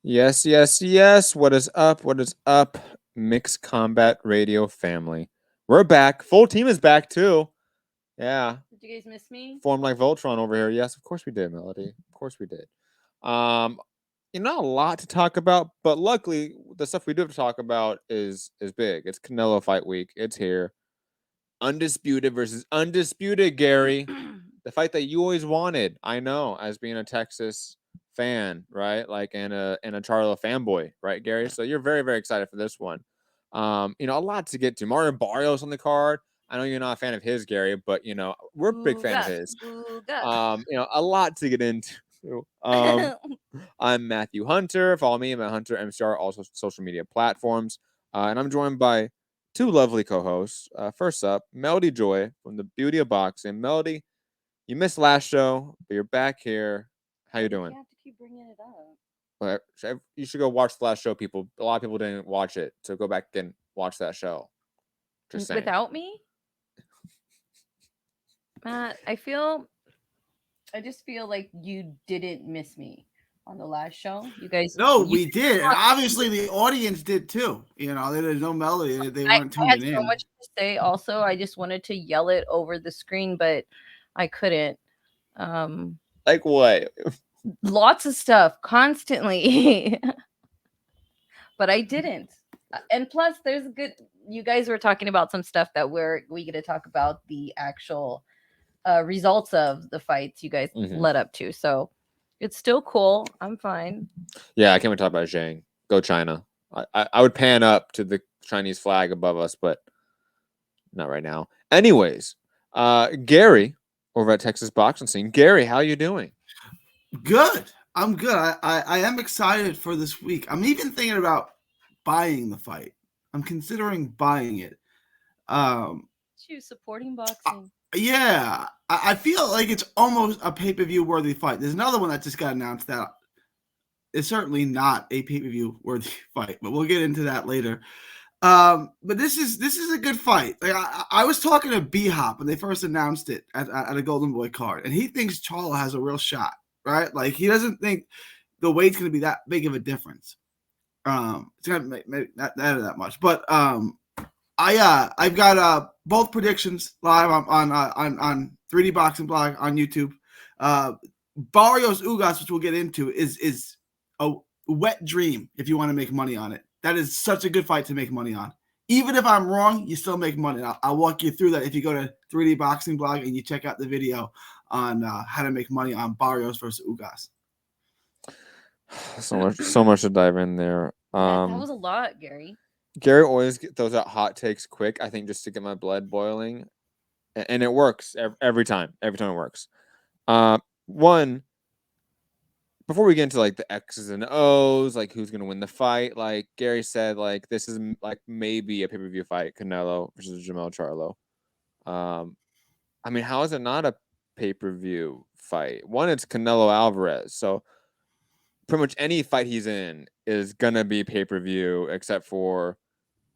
Yes, yes, yes. What is up? What is up? Mixed Combat Radio family. We're back. Full team is back too. Yeah. Did you guys miss me? Formed like Voltron over here. Yes, of course we did, Melody. Of course we did. Um, not a lot to talk about, but luckily the stuff we do have to talk about is big. It's Canelo fight week. It's here. Undisputed versus undisputed, Gary. The fight that you always wanted. I know, as being a Texas fan, right? Like and a Charlo fanboy, right, Gary? So you're very, very excited for this one. A lot to get to. Mario Barrios on the card. I know you're not a fan of his, Gary, but we're a big fan of Booga, his. booga. A lot to get into. Um, I'm Matthew Hunter. Follow me, I'm at Hunter MCR, also social media platforms. And I'm joined by two lovely co-hosts. First up, Melody Joy from the Beauty of Boxing. Melody, you missed last show, but you're back here. How Why you do you doing? have to keep bringing it up? Well, you should go watch the last show, people. A lot of people didn't watch it, so go back and watch that show. Just saying. Without me, Matt, I just feel like you didn't miss me on the last show. No, You we did, and obviously the audience did too. There's no melody; they weren't I had tuning so in. much to say. Also, I just wanted to yell it over the screen, but I couldn't. Um, Like what? Lots of stuff constantly, but I didn't. And plus, there's a good. You guys were talking about some stuff that we get to talk about the actual results of the fights you guys Mhm. led up to. So it's still cool. I'm fine. Yeah, I can't even talk about Zhang. Go China. I would pan up to the Chinese flag above us, but not right now. Anyways, Gary over at Texas Boxing Scene. Gary, how you doing? Good. I'm good. I am excited for this week. I'm even thinking about buying the fight. I'm considering buying it. Um, You supporting boxing. yeah, I feel like it's almost a pay per view worthy fight. There's another one that just got announced that is certainly not a pay per view worthy fight, but we'll get into that later. But this is a good fight. Like I was talking to B Hop when they first announced it at a Golden Boy card, and he thinks Charlo has a real shot, right? Like he doesn't think the weight's going to be that big of a difference. It's gonna make not that much, but I've got both predictions live on 3D Boxing Blog on YouTube. Barrios Ugas, which we'll get into, is a wet dream if you want to make money on it. That is such a good fight to make money on. Even if I'm wrong, you still make money. I'll walk you through that if you go to 3D Boxing Blog and you check out the video on how to make money on Barrios versus Ugas. So much to dive in there. That was a lot, Gary. Gary always throws out hot takes quick. I think just to get my blood boiling, and it works every time. Every time it works. One, before we get into like the X's and O's, like who's gonna win the fight, like Gary said, like this is like maybe a pay per view fight, Canelo versus Jamel Charlo. Um, I mean, how is it not a pay per view fight? One, it's Canelo Alvarez, so pretty much any fight he's in is gonna be pay per view, except for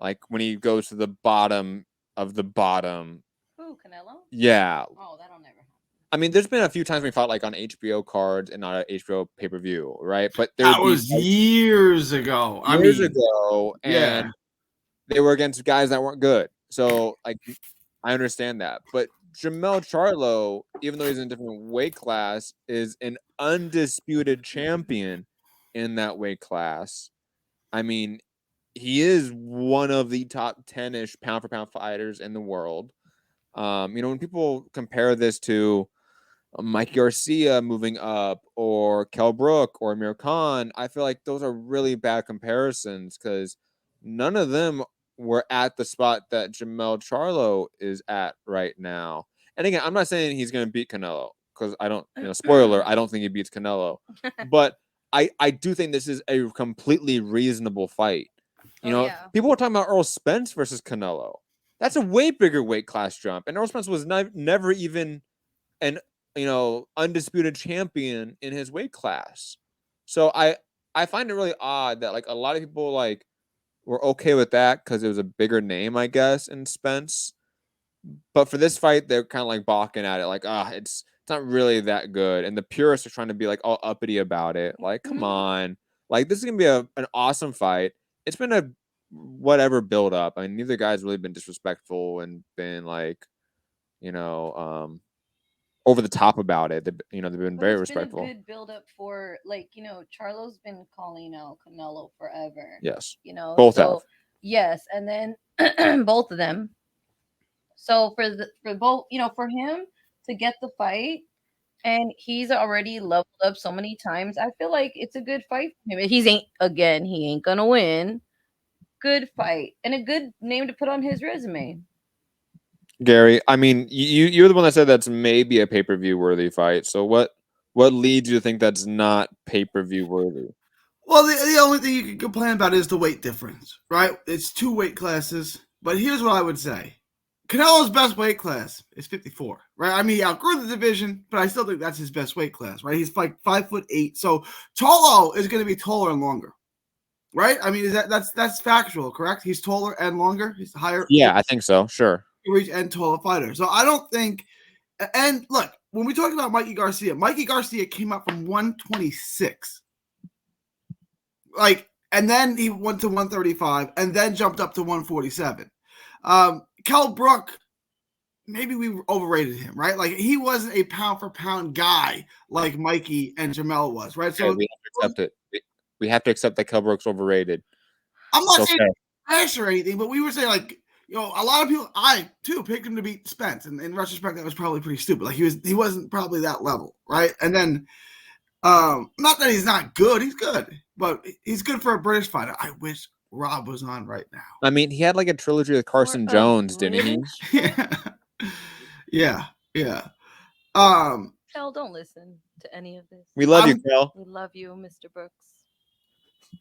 like when he goes to the bottom of the bottom. Who, Canelo? Yeah. Oh, that'll never happen. I mean, there's been a few times we fought like on HBO cards and not an HBO pay per view, right? But there That would be was years ago. years ago, yeah. and they were against guys that weren't good. So like, I understand that. But Jamel Charlo, even though he's in a different weight class, is an undisputed champion in that weight class. I mean, he is one of the top 10-ish pound for pound fighters in the world. When people compare this to Mike Garcia moving up or Kell Brook or Amir Khan, I feel like those are really bad comparisons because none of them were at the spot that Jamel Charlo is at right now. And again, I'm not saying he's going to beat Canelo because I don't, spoiler, I don't think he beats Canelo. But I do think this is a completely reasonable fight. People were talking about Earl Spence versus Canelo. That's a way bigger weight class jump. And Earl Spence was never even an undisputed champion in his weight class. So I find it really odd that like a lot of people like were okay with that because it was a bigger name, I guess, in Spence. But for this fight, they're kind of like balking at it, like, it's not really that good. And the purists are trying to be like all uppity about it. Like, come on. Like this is gonna be an awesome fight. It's been a whatever build up. I mean, neither guy's really been disrespectful and been like, over the top about it. They've been But very it's respectful. been a good build up for Charlo's been calling out Canelo forever. Yes, Both both have. Yes, and then both of them. So for both, for him to get the fight, and he's already leveled up so many times, I feel like it's a good fight for him. He ain't gonna win. Good fight and a good name to put on his resume. Gary, I mean, you're the one that said that's maybe a pay-per-view worthy fight. So what leads you to think that's not pay-per-view worthy? Well, the only thing you can complain about is the weight difference, right? It's 2 weight classes. But here's what I would say. Canelo's best weight class is 54, right? I mean, he outgrew the division, but I still think that's his best weight class, right? He's like 5'8". So Charlo is going to be taller and longer, right? I mean, that's factual, correct? He's taller and longer. He's higher. Yeah, I think so. Sure. Reach and taller fighter. So I don't think. And look, when we talk about Mikey Garcia came up from 126. And then he went to 135 and then jumped up to 147. Kell Brook, maybe we overrated him, right? Like he wasn't a pound for pound guy like Mikey and Jamel was, right? So we have to accept it. We have to accept that Kell Brook's overrated. I'm not saying trash or anything, but we were saying a lot of people, I too picked him to beat Spence, and in retrospect, that was probably pretty stupid. Like he wasn't probably that level, right? And then, not that he's not good, he's good, but he's good for a British fighter. I wish Rob was on right now. I mean, he had like a trilogy with Carson Jones, didn't he? Yeah. Kel, don't listen to any of this. We love you, Kel. We love you, Mr. Brooks.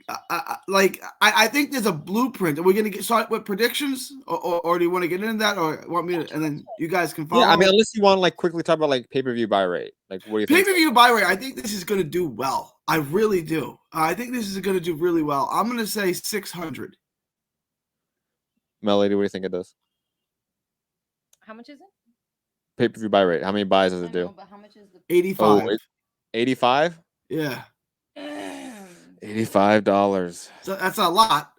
I think there's a blueprint. Are we going to start with predictions, or do you want to get into that, or want me to, and then you guys can follow? Yeah, I mean, unless you want to like quickly talk about like pay-per-view buy rate. Like, what do you think? Pay-per-view buy rate. I think this is going to do well. I really do. I think this is going to do really well. I'm going to say 600. Melody, what do you think it does? How much is it? Pay-per-view buy rate. How many buys does it do? But how much is the 85? 85? Yeah. $85. So that's a lot.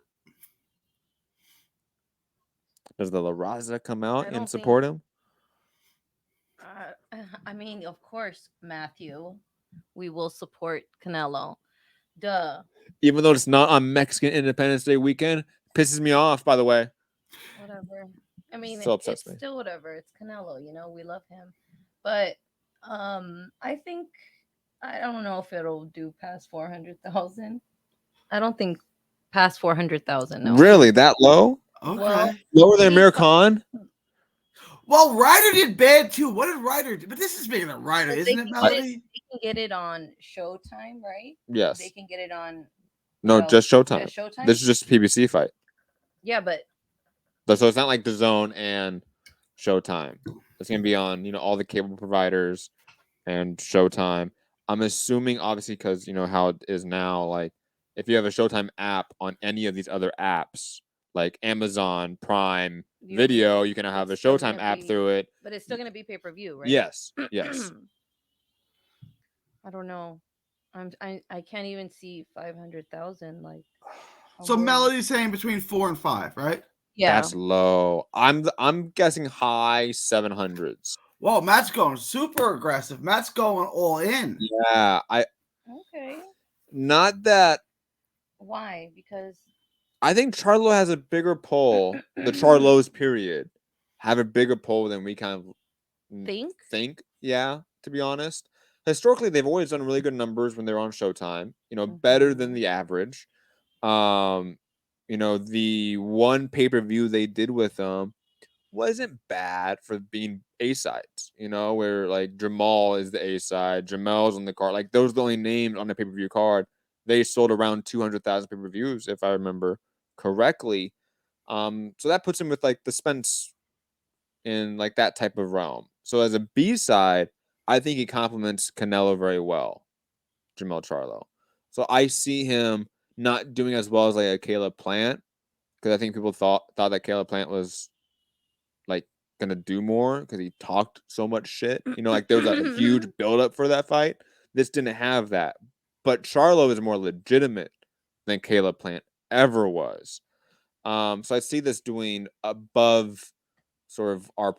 Does the La Raza come out and support him? I mean, of course, Matthew. We will support Canelo. Duh. Even though it's not on Mexican Independence Day weekend, pisses me off. By the way. Whatever. I mean, it's still whatever. It's Canelo. We love him, but I think I don't know if it'll do past 400,000. I don't think past 400,000. No. Really, that low? Okay. Well, lower than Amir Khan? Well, Ryder did bad too. What did Ryder do? But this is bigger than Ryder, isn't it, Melody? They can get it on Showtime, right? Yes. They can get it on. No, just Showtime. Showtime. This is just a PBC fight. Yeah, but. So it's not like DAZN and Showtime. It's gonna be on, all the cable providers and Showtime. I'm assuming, obviously, because how it is now. Like, if you have a Showtime app on any of these other apps, like Amazon Prime Video, you can have a Showtime app through it. But it's still gonna be pay-per-view, right? Yes. I don't know. I can't even see 500,000. Like. So Melody's saying between 4 and 5, right? Yeah. That's low. I'm guessing high 700s. Whoa, Matt's going super aggressive. Matt's going all in. Yeah, Okay. Not that. Why? Because I think Charlo has a bigger pull. The Charlos, period, have a bigger pull than we kind of think. Yeah, to be honest. Historically, they've always done really good numbers when they're on Showtime. Better than the average. The one pay-per-view they did with them wasn't bad for being A-sides, where like Jamal is the A-side, Jamel's on the card. Like, those are the only names on the pay-per-view card. They sold around 200,000 pay-per-views, if I remember correctly. So that puts him with like the Spence in like that type of realm. So as a B-side, I think he complements Canelo very well, Jamel Charlo. So I see him not doing as well as like a Caleb Plant, because I think people thought that Caleb Plant was like gonna do more because he talked so much shit. Like there was a huge buildup for that fight. This didn't have that, but Charlo is more legitimate than Caleb Plant ever was. So I see this doing above sort of our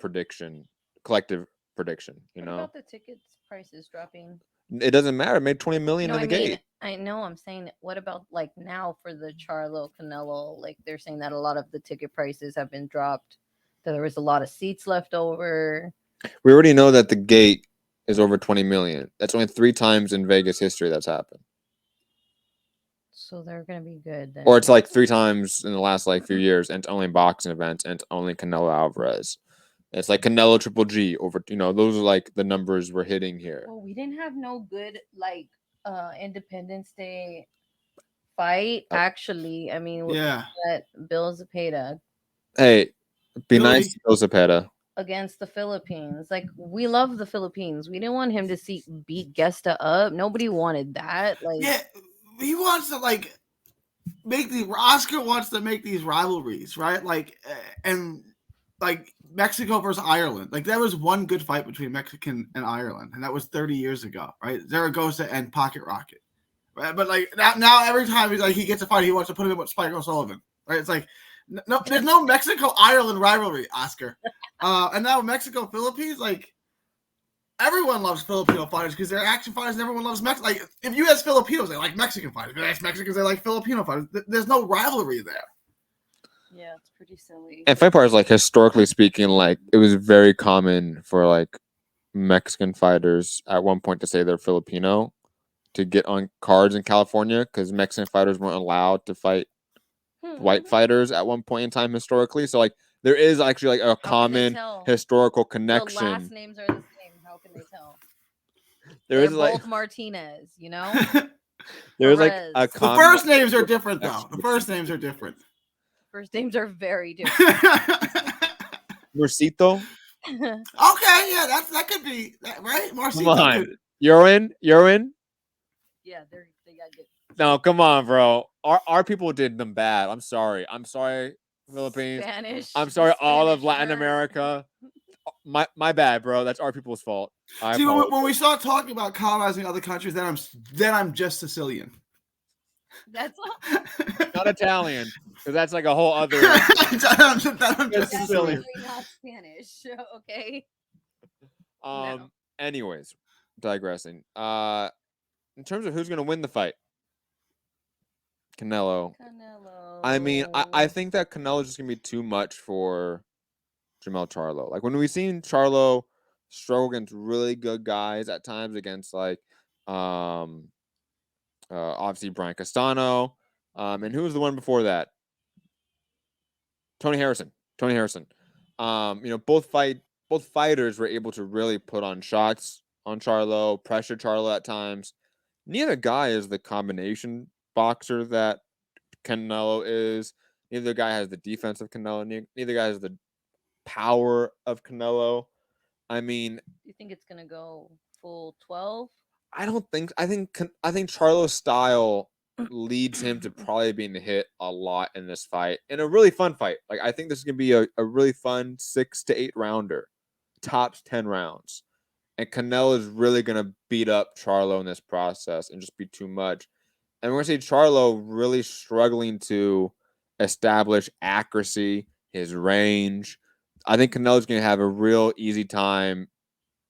collective prediction. What about the tickets prices dropping? It doesn't matter. It made 20 million No, in the I mean, gate. I know. I'm saying, what about like now for the Charlo Canelo? Like they're saying that a lot of the ticket prices have been dropped. That there was a lot of seats left over. We already know that the gate is over 20 million. That's only 3 times in Vegas history that's happened. So they're gonna be good then. Or it's like 3 times in the last like few years, and it's only boxing events, and it's only Canelo Alvarez. It's like Canelo Triple G over. Those are like the numbers we're hitting here. Well, we didn't have no good like Independence Day fight. Actually, I mean, Yeah. that Bill Zepeda Hey, be Really? nice to Bill Zepeda. against the Philippines. Like we love the Philippines. We didn't want him to beat Gesta up. Nobody wanted that. Like Yeah, he wants to like make the Oscar wants to make these rivalries, right? Like, and like Mexico versus Ireland. Like there was one good fight between Mexican and Ireland, and that was 30 years ago, right? Zaragoza and Pocket Rocket, right? But like now every time he gets a fight, he wants to put him with Spike O'Sullivan, right? It's like no, there's no Mexico Ireland rivalry, Oscar, and now Mexico Philippines, like. Everyone loves Filipino fighters because they're action fighters, and everyone loves Mexico. Like, if you ask Filipinos, they like Mexican fighters. If you ask Mexicans, they like Filipino fighters. There's no rivalry there. yeah, it's pretty silly. And fight partners, like historically speaking, like it was very common for like Mexican fighters at one point to say they're Filipino to get on cards in California because Mexican fighters weren't allowed to fight white fighters at one point in time historically. So like there is actually like a common historical connection. The last names are the same. How can they tell? They're both Martinez, There's like Perez. a The first names are different though. The first names are different. First names are very different. Mercito. Okay, yeah, that could be right. Marcito. Come on, you're in. Yeah, they got good. No, come on, bro. Our people did them bad. I'm sorry, Philippines. Spanish. I'm sorry, all of Spanish Latin word. America. My bad, bro. That's our people's fault. See, when we start talking about colonizing other countries, then I'm just Sicilian. That's all. Not Italian, because that's like a whole other. I'm just Sicilian. Not Spanish. Okay. No. Anyways, digressing. In terms of who's gonna win the fight, Canelo. I mean, I think that Canelo is just gonna be too much for Jermell Charlo. Like when we've seen Charlo struggle against really good guys at times, against like obviously Brian Castano, and who was the one before that? Tony Harrison. Both fighters were able to really put on shots on Charlo, pressure Charlo at times. Neither guy is the combination boxer that Canelo is. Neither guy has the defense of Canelo. Neither guy has the power of Canelo. I mean, you think it's gonna go full 12? I don't think. I think Charlo's style leads him to probably being hit a lot in this fight, in a really fun fight. Like I think this is gonna be a really fun 6 to 8 rounder, tops 10 rounds, and Canelo is really gonna beat up Charlo in this process and just be too much. And we're gonna see Charlo really struggling to establish accuracy, his range. I think Canelo's gonna have a real easy time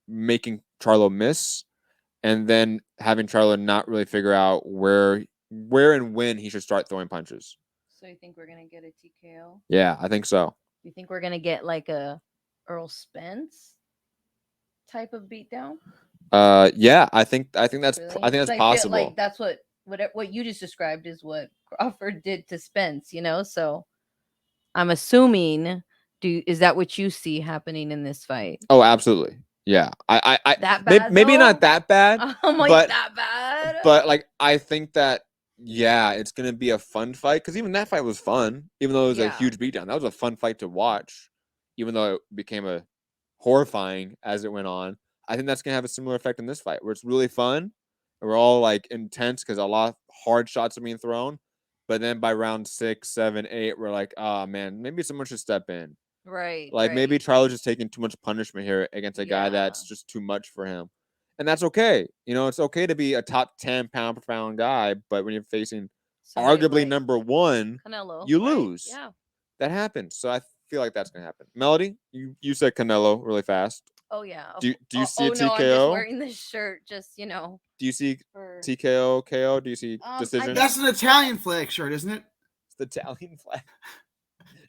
making Charlo miss, and then having Charlo not really figure out where and when he should start throwing punches. So you think we're gonna get a TKO? Yeah, I think so. You think we're gonna get like a Earl Spence type of beatdown? Yeah, I think that's Really? I think that's possible. Like that's what you just described is what Crawford did to Spence, So I'm assuming. Is that what you see happening in this fight? Oh, absolutely. Yeah, I that bad, maybe not that bad. I'm like but, that bad. But like I think that it's gonna be a fun fight because even that fight was fun, even though it was a huge beatdown. That was a fun fight to watch, even though it became a horrifying as it went on. I think that's gonna have a similar effect in this fight, where it's really fun. And we're all like intense because a lot of hard shots are being thrown, but then by round 6, 7, 8, we're like, oh man, maybe someone should step in. Right. Like maybe Charlo's just taking too much punishment here against a guy that's just too much for him. And that's okay. It's okay to be a top 10 pound per pound guy, but when you're facing somebody arguably like number one, Canelo, you right? lose. Yeah. That happens. So I feel like that's gonna happen. Melody, you said Canelo really fast. Oh yeah. Do you see a oh no, I'm just TKO? wearing this shirt, just Do you see for TKO, KO? Do you see decision? That's an Italian flag shirt, isn't it? It's the Italian flag.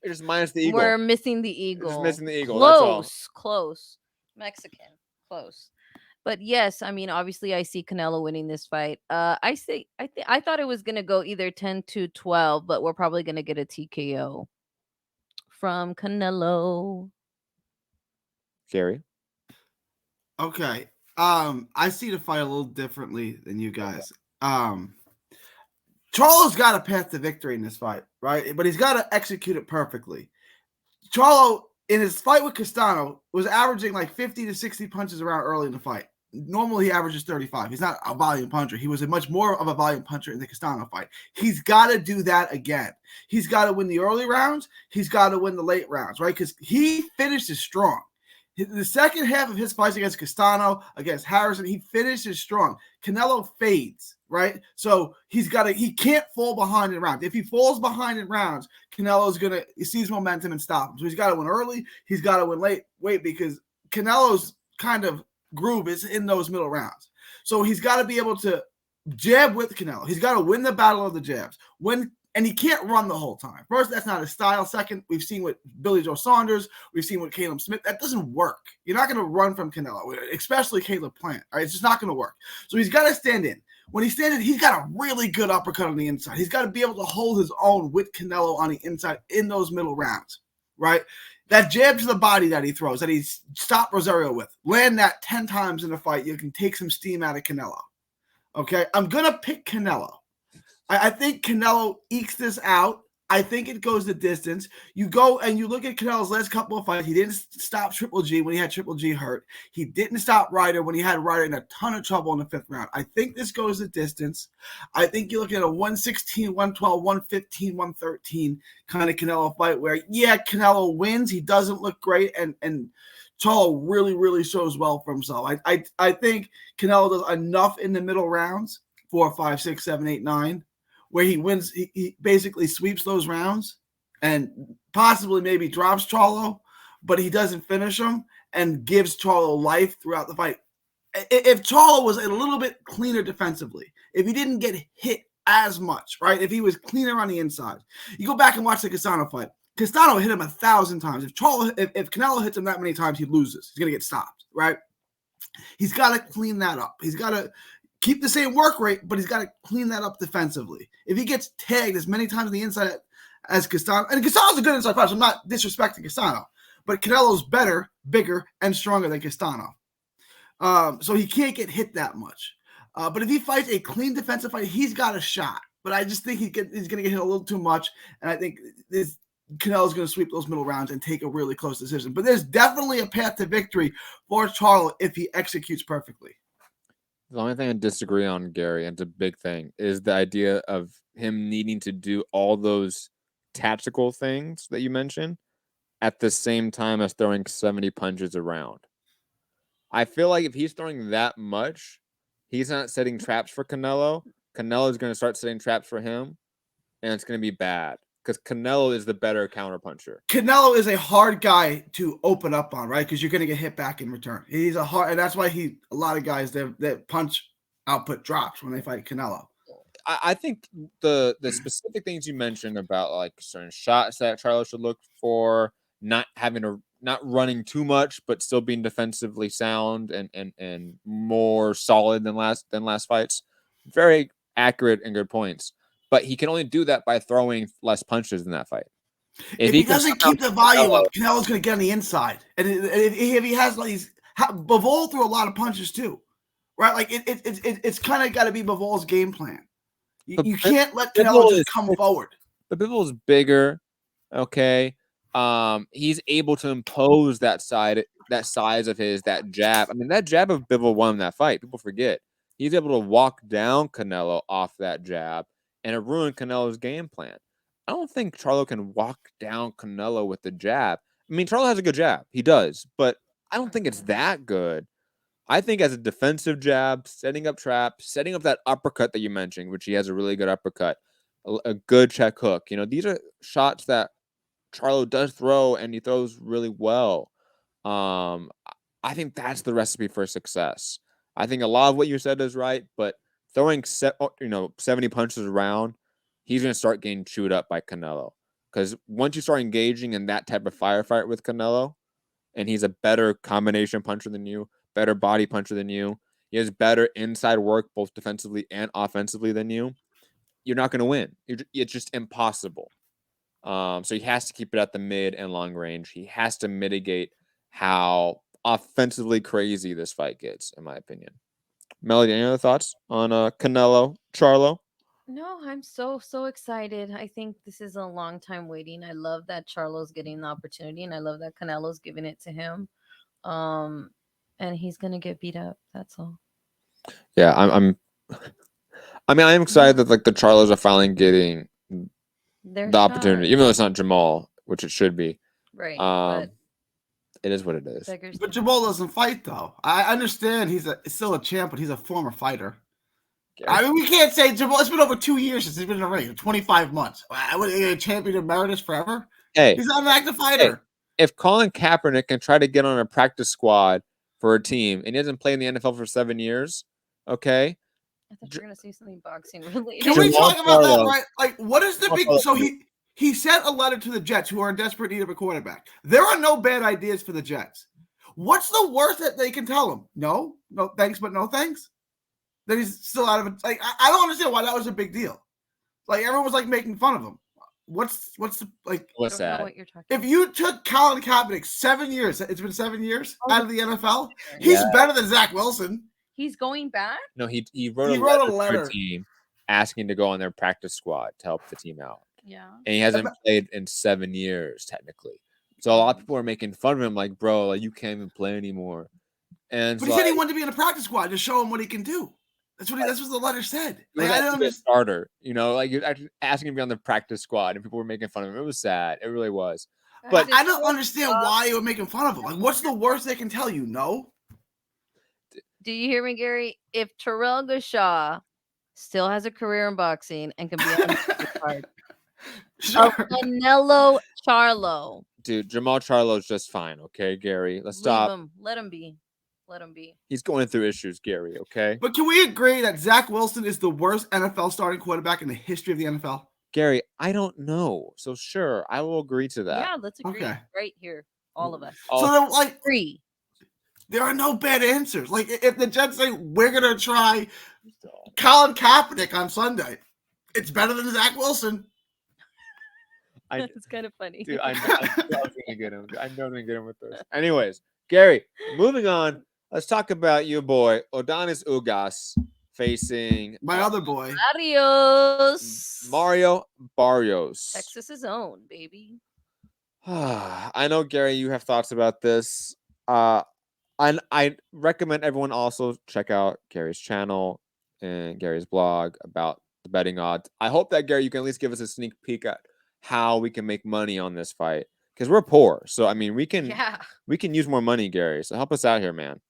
It's just minus the eagle. We're missing the eagle. Just missing the eagle. That's all. Close. Mexican. Close. But yes, I mean, obviously, I see Canelo winning this fight. I thought it was gonna go either 10-12, but we're probably gonna get a TKO from Canelo. Gary. Okay. I see the fight a little differently than you guys. Charlo's got a path to victory in this fight, right? But he's got to execute it perfectly. Charlo, in his fight with Castano, was averaging like 50 to 60 punches around early in the fight. Normally, he averages 35. He's not a volume puncher. He was a much more of a volume puncher in the Castano fight. He's got to do that again. He's got to win the early rounds. He's got to win the late rounds, right? Because he finishes strong. The second half of his fights against Castano, against Harrison, he finishes strong. Canelo fades, right? So he can't fall behind in rounds. If he falls behind in rounds, Canelo's he sees momentum and stop him. So he's got to win early. He's got to win late. Because Canelo's kind of groove is in those middle rounds. So he's got to be able to jab with Canelo. He's got to win the battle of the jabs. And he can't run the whole time. First, that's not his style. Second, we've seen with Billy Joe Saunders. We've seen with Caleb Smith. That doesn't work. You're not going to run from Canelo, especially Caleb Plant. All right? It's just not going to work. So he's got to stand in. When he stands in, he's got a really good uppercut on the inside. He's got to be able to hold his own with Canelo on the inside in those middle rounds, right? That jab to the body that he throws, that he stopped Rosario with, land that 10 times in a fight, you can take some steam out of Canelo. Okay? I'm going to pick Canelo. I think Canelo ekes this out. I think it goes the distance. You go and you look at Canelo's last couple of fights. He didn't stop Triple G when he had Triple G hurt. He didn't stop Ryder when he had Ryder in a ton of trouble in the 5th round. I think this goes the distance. I think you're looking at a 116, 112, 115, 113 kind of Canelo fight where, yeah, Canelo wins. He doesn't look great, and Charlo really, really shows well for himself. I think Canelo does enough in the middle rounds, 4, 5, 6, 7, 8, 9, where he wins, he basically sweeps those rounds and possibly maybe drops Charlo, but he doesn't finish him and gives Charlo life throughout the fight. If Charlo was a little bit cleaner defensively, if he didn't get hit as much, right? If he was cleaner on the inside, you go back and watch the Castano fight. Castano hit him 1,000 times. If Canelo hits him that many times, he loses. He's going to get stopped, right? He's got to clean that up. He's got to keep the same work rate, but he's got to clean that up defensively. If he gets tagged as many times on the inside as Castano, and Castano's a good inside fighter, so I'm not disrespecting Castano, but Canelo's better, bigger, and stronger than Castano. So he can't get hit that much. But if he fights a clean defensive fight, he's got a shot. But I just think he's going to get hit a little too much, and I think Canelo's going to sweep those middle rounds and take a really close decision. But there's definitely a path to victory for Charlo if he executes perfectly. The only thing I disagree on, Gary, and it's a big thing, is the idea of him needing to do all those tactical things that you mentioned at the same time as throwing 70 punches around. I feel like if he's throwing that much, he's not setting traps for Canelo. Canelo is going to start setting traps for him, and it's going to be bad because Canelo is the better counterpuncher. Canelo is a hard guy to open up on, right? Because you're going to get hit back in return. He's a hard, and that's why a lot of guys that punch output drops when they fight Canelo. I think the specific things you mentioned about like certain shots that Charlo should look for, not running too much, but still being defensively sound and more solid than last fights. Very accurate and good points. But he can only do that by throwing less punches in that fight. If he doesn't keep the volume up, Canelo's going to get on the inside. And if he has like Bivol threw a lot of punches too, right? Like it's kind of got to be Bivol's game plan. You can't let Canelo just come forward. But Bivol is bigger, okay. He's able to impose that size of his, that jab. I mean, that jab of Bivol won that fight. People forget. He's able to walk down Canelo off that jab, and it ruined Canelo's game plan. I don't think Charlo can walk down Canelo with the jab. I mean, Charlo has a good jab. He does, but I don't think it's that good. I think as a defensive jab, setting up traps, setting up that uppercut that you mentioned, which he has a really good uppercut, a good check hook. You know, these are shots that Charlo does throw, and he throws really well. I think that's the recipe for success. I think a lot of what you said is right, but throwing 70 punches around, he's going to start getting chewed up by Canelo. Because once you start engaging in that type of firefight with Canelo, and he's a better combination puncher than you, better body puncher than you, he has better inside work both defensively and offensively than you, you're not going to win. It's just impossible. So he has to keep it at the mid and long range. He has to mitigate how offensively crazy this fight gets, in my opinion. Melody, any other thoughts on Canelo Charlo? No, I'm so excited. I think this is a long time waiting. I love that Charlo's getting the opportunity, and I love that Canelo's giving it to him. And he's gonna get beat up. That's all. Yeah, I am excited that like the Charlos are finally getting Their the opportunity, shot. even though it's not Jamal, which it should be. Right. But it is what it is. But Jamal doesn't fight though. I understand he's still a champ, but he's a former fighter. I mean, we can't say Jamal. It's been over 2 years since he's been in the ring. 25 months. A champion emeritus forever. Hey, he's not an active fighter. Hey, if Colin Kaepernick can try to get on a practice squad for a team and he hasn't played in the NFL for 7 years, okay. I thought you were gonna say something boxing related. Can we talk about that? Right? Like, what is the big? So he sent a letter to the Jets, who are in desperate need of a quarterback. There are no bad ideas for the Jets. What's the worst that they can tell him? No thanks, but no thanks. That he's still out of it. Like, I don't understand why that was a big deal. Like, everyone was like making fun of him. What's the like? What's that? What you're talking if you took Colin Kaepernick 7 years, it's been 7 years out of the NFL. He's better than Zach Wilson. He's going back. No, he wrote a letter to the team asking to go on their practice squad to help the team out. Yeah, and he hasn't played in 7 years technically. So a lot of people are making fun of him, like, bro, like you can't even play anymore. And but he said he wanted to be in a practice squad to show him what he can do. That's what the letter said. Like, I don't understand. Starter, you know, like you're actually asking him to be on the practice squad, and people were making fun of him. It was sad. It really was. But I don't understand why you were making fun of him. Like, what's the worst they can tell you? No. Do you hear me, Gary? If Terrell Gashaw still has a career in boxing and can be on the card, sure. Canelo Charlo. Dude, Jamal Charlo is just fine, okay, Gary? Let's stop. Let him be. Let him be. He's going through issues, Gary, okay? But can we agree that Zach Wilson is the worst NFL starting quarterback in the history of the NFL? Gary, I don't know. So sure, I will agree to that. Yeah, let's agree. Okay. Right here. All of us. So then, like, agree. There are no bad answers. Like, if the Jets say we're gonna try Colin Kaepernick on Sunday, it's better than Zach Wilson. It's kind of funny. Dude, I know I'm gonna get him. I know I'm gonna get him with this. Anyways, Gary, moving on. Let's talk about your boy Odanis Ugas facing my other boy Mario Barrios. Texas's own, baby. I know, Gary, you have thoughts about this. I recommend everyone also check out Gary's channel and Gary's blog about the betting odds. I hope that, Gary, you can at least give us a sneak peek at how we can make money on this fight, because we're poor. So I mean, we can use more money, Gary. So help us out here, man.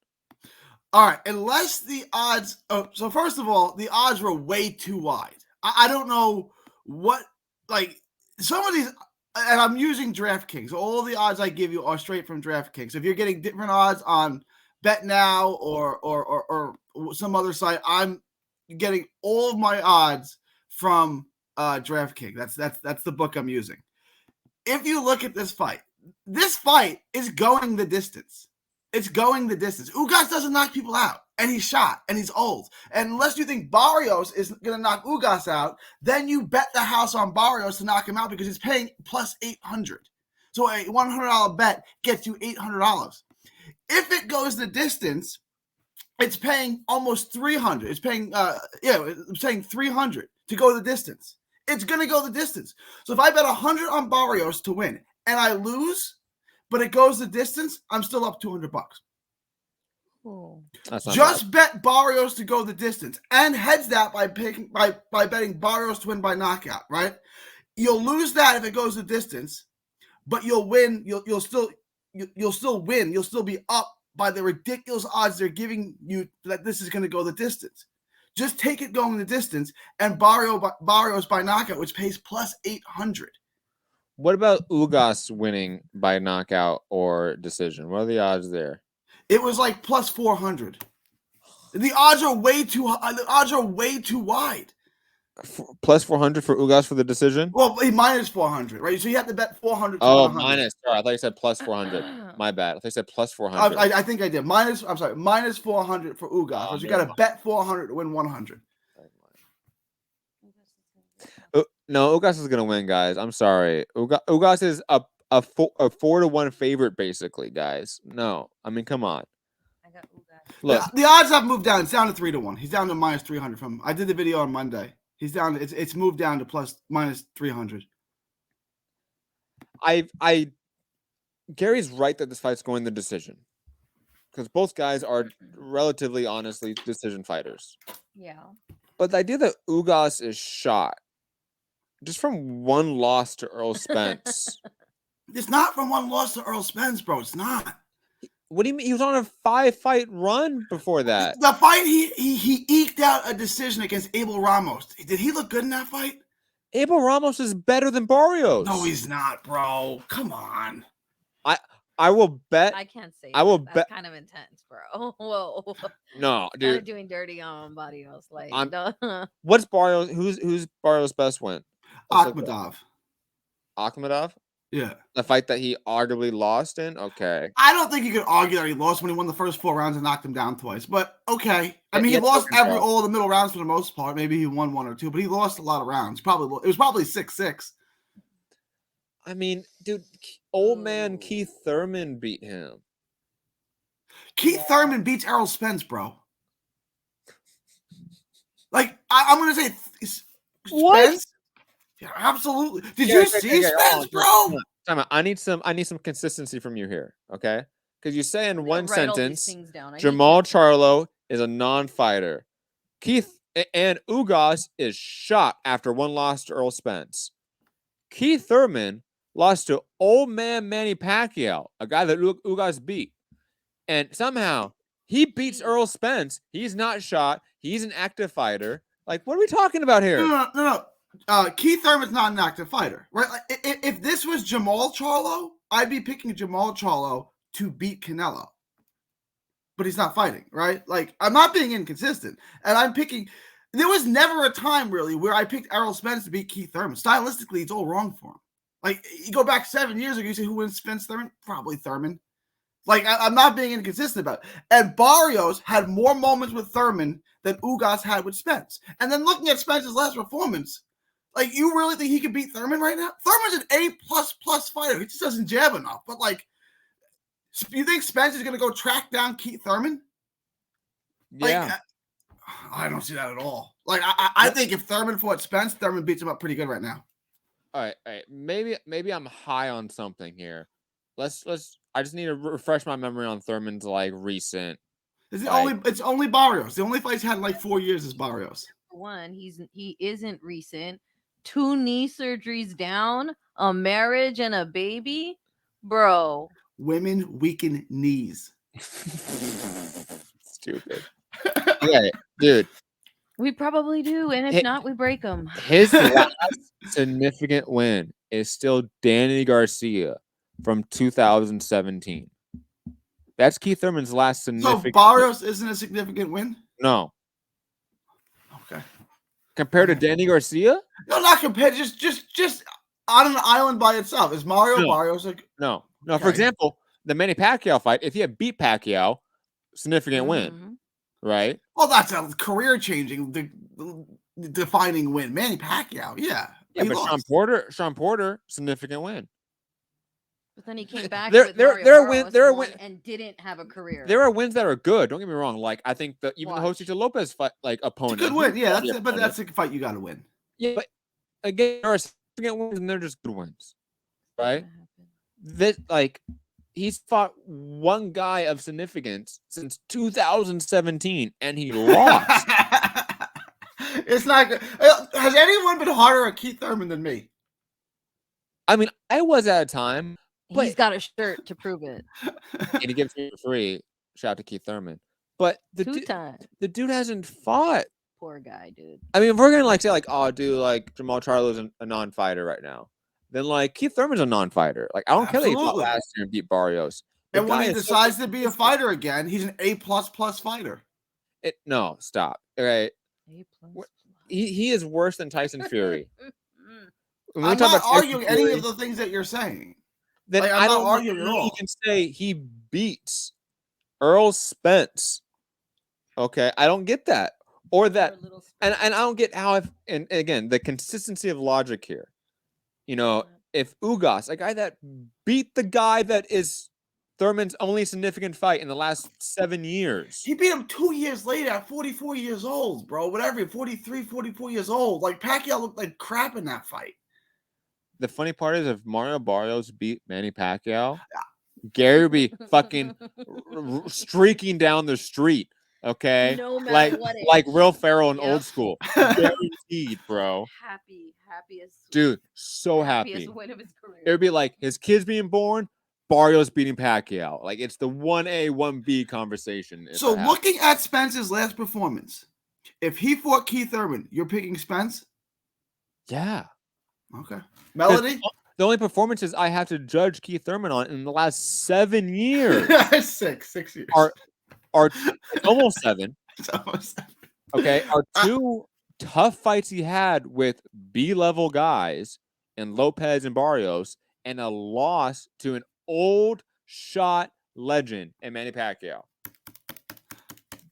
All right, unless the odds. Oh, so first of all, the odds were way too wide. I don't know what, like, some of these, and I'm using DraftKings. All the odds I give you are straight from DraftKings. If you're getting different odds on BetNow or some other site, I'm getting all of my odds from DraftKings. That's the book I'm using. If you look at this fight is going the distance. It's going the distance. Ugas doesn't knock people out, and he's shot, and he's old. And unless you think Barrios is going to knock Ugas out, then you bet the house on Barrios to knock him out because he's paying plus 800. So a $100 bet gets you $800. If it goes the distance, it's paying almost 300. It's paying it's paying 300 to go the distance. It's going to go the distance. So if I bet 100 on Barrios to win and I lose, but it goes the distance, I'm still up $200. Oh. Just bet Barrios to go the distance and hedge that by betting Barrios to win by knockout, right? You'll lose that if it goes the distance, but you'll win. You'll still win. You'll still be up by the ridiculous odds they're giving you that this is going to go the distance. Just take it going the distance, and Barrios by knockout, which pays plus 800. What about Ugas winning by knockout or decision? What are the odds there? It was like plus 400. The odds are way too high. The odds are way too wide. Plus 400 for Ugas for the decision? Well, minus 400, right? So you have to bet 400 to Oh, 100. minus. Sorry, I thought you said plus 400. My bad. I thought you said plus 400. I think I did. Minus 400 for Ugas. So you got to bet 400 to win 100. No, Ugas is gonna win, guys. I'm sorry. Ugas is a 4-1 favorite, basically, guys. No, I mean, come on. I got Ugas. Look, the odds have moved down. It's down to 3-1. He's down to minus 300 from. I did the video on Monday. He's down. It's moved down to minus 300. Gary's right that this fight's going the decision, because both guys are relatively, honestly, decision fighters. Yeah. But the idea that Ugas is shot just from one loss to Earl Spence. It's not from one loss to Earl Spence, bro. It's not. What do you mean? He was on a 5-fight run before that. The fight he eked out a decision against Abel Ramos. Did he look good in that fight? Abel Ramos is better than Barrios. No, he's not, bro. Come on. I will bet. I can't say. I will that. bet. That's kind of intense, bro. Whoa. No, They're dude. doing dirty on Barrios. Like, What's Barrios? Who's Barrios' best win? Akhmadov. Akhmadov? Yeah. The fight that he arguably lost in? Okay. I don't think you could argue that he lost when he won the first 4 rounds and knocked him down twice. But okay. I mean, he lost all the middle rounds for the most part. Maybe he won 1 or 2, but he lost a lot of rounds. It was probably 6-6. I mean, dude, old man Keith Thurman beat him. Keith Thurman beats Errol Spence, bro. Like, I'm going to say Spence? What? Yeah, absolutely. Did you see Spence, bro? I need some consistency from you here, okay? Because you say in one sentence, down. Jamal Charlo is a non-fighter. Keith and Ugas is shot after 1 loss to Earl Spence. Keith Thurman lost to old man Manny Pacquiao, a guy that Ugas beat. And somehow he beats Earl Spence. He's not shot. He's an active fighter. Like, what are we talking about here? No. Keith Thurman's not an active fighter, right? Like, if this was Jamal Charlo, I'd be picking Jamal Charlo to beat Canelo. But he's not fighting, right? Like, I'm not being inconsistent. And I'm picking... There was never a time, really, where I picked Errol Spence to beat Keith Thurman. Stylistically, it's all wrong for him. Like, you go back 7 years ago, you say, who wins Spence Thurman? Probably Thurman. Like, I'm not being inconsistent about it. And Barrios had more moments with Thurman than Ugas had with Spence. And then looking at Spence's last performance, like, you really think he could beat Thurman right now? Thurman's an A++ fighter. He just doesn't jab enough. But, like, you think Spence is going to go track down Keith Thurman? Yeah. Like, I don't see that at all. Like, I think if Thurman fought Spence, Thurman beats him up pretty good right now. All right. Maybe I'm high on something here. Let's. I just need to refresh my memory on Thurman's like recent. It's only Barrios. The only fight he's had in like 4 years is Barrios. One, he isn't recent. 2 knee surgeries down, a marriage and a baby, bro. Women weaken knees. Stupid. Okay, dude. We probably do, and if not, we break them. His last significant win is still Danny Garcia from 2017. That's Keith Thurman's last significant. So Barrios isn't a significant win? No. Okay. Compared to Danny Garcia? No, not compared. Just on an island by itself. Is Mario Barrios like? No. Okay. For example, the Manny Pacquiao fight. If he had beat Pacquiao, significant win, right? Well, that's a career-changing, defining win. Manny Pacquiao, yeah. But Sean Porter, significant win. But then he came back. There are wins and didn't have a career. There are wins that are good. Don't get me wrong. Like I think that even the Josito Lopez fight, like opponent, it's a good win. Yeah, that's a fight you got to win. Yeah, but again, there are significant wins and they're just good wins, right? He's fought one guy of significance since 2017, and he lost. It's not good. Has anyone been harder at Keith Thurman than me? I mean, I was at a time. He's got a shirt to prove it. And he gives me for free. Shout out to Keith Thurman. But the dude hasn't fought poor guy, dude. I mean, if we're gonna like say like, oh, dude, like Jamal Charlo's a non-fighter right now, then like Keith Thurman's a non-fighter. Like I don't care that he fought Absolutely. last year and beat Barrios. The And when guy he is so decides to be a consistent. fighter again, he's an A++ fighter. No, stop. Okay, A++. he is worse than Tyson Fury. When we I'm talk not about Tyson arguing any Fury, of the things that you're saying. then Like, I'm I not don't know arguing at how you all. can say he beats Earl Spence. Okay, I don't get that. Or that, and I don't get how if, and again, the consistency of logic here. You know, if Ugas, a guy that beat the guy that is Thurman's only significant fight in the last 7 years. He beat him 2 years later at 44 years old, bro. Whatever, 43, 44 years old. Like, Pacquiao looked like crap in that fight. The funny part is, if Mario Barrios beat Manny Pacquiao, Gary would be fucking streaking down the street. Okay, No matter what like age. Will Ferrell in Yep. Old School, guaranteed, bro. Happiest Dude, so happy. happiest win of his career. It would be like his kids being born, Barrios beating Pacquiao. Like it's the 1A, 1B conversation. So looking at Spence's last performance, if he fought Keith Thurman, you're picking Spence? Yeah. Okay. Melody? The only performances I have to judge Keith Thurman on in the last 7 years six years. are almost 7. It's almost 7. Okay, are 2 tough fights he had with B-level guys and Lopez and Barrios, and a loss to an old shot legend and Manny Pacquiao.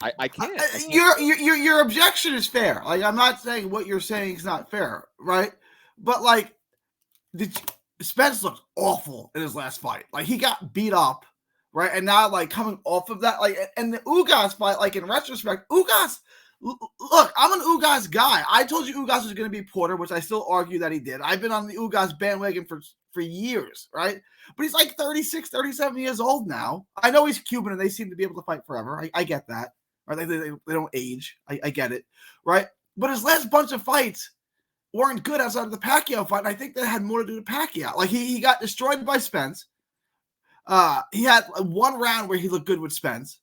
I can't. Your objection is fair. Like, I'm not saying what you're saying is not fair, right? But like, Spence looked awful in his last fight. Like, he got beat up, right? And now, like, coming off of that, like, and the Ugas fight, like, in retrospect, Ugas. Look, I'm an Ugas guy. I told you Ugas was going to be Porter, which I still argue that he did. I've been on the Ugas bandwagon for years, right? But he's like 36, 37 years old now. I know he's Cuban and they seem to be able to fight forever. I get that. Right? They don't age. I get it, right? But his last bunch of fights weren't good outside of the Pacquiao fight, and I think that had more to do with Pacquiao. Like, he got destroyed by Spence. He had one round where he looked good with Spence.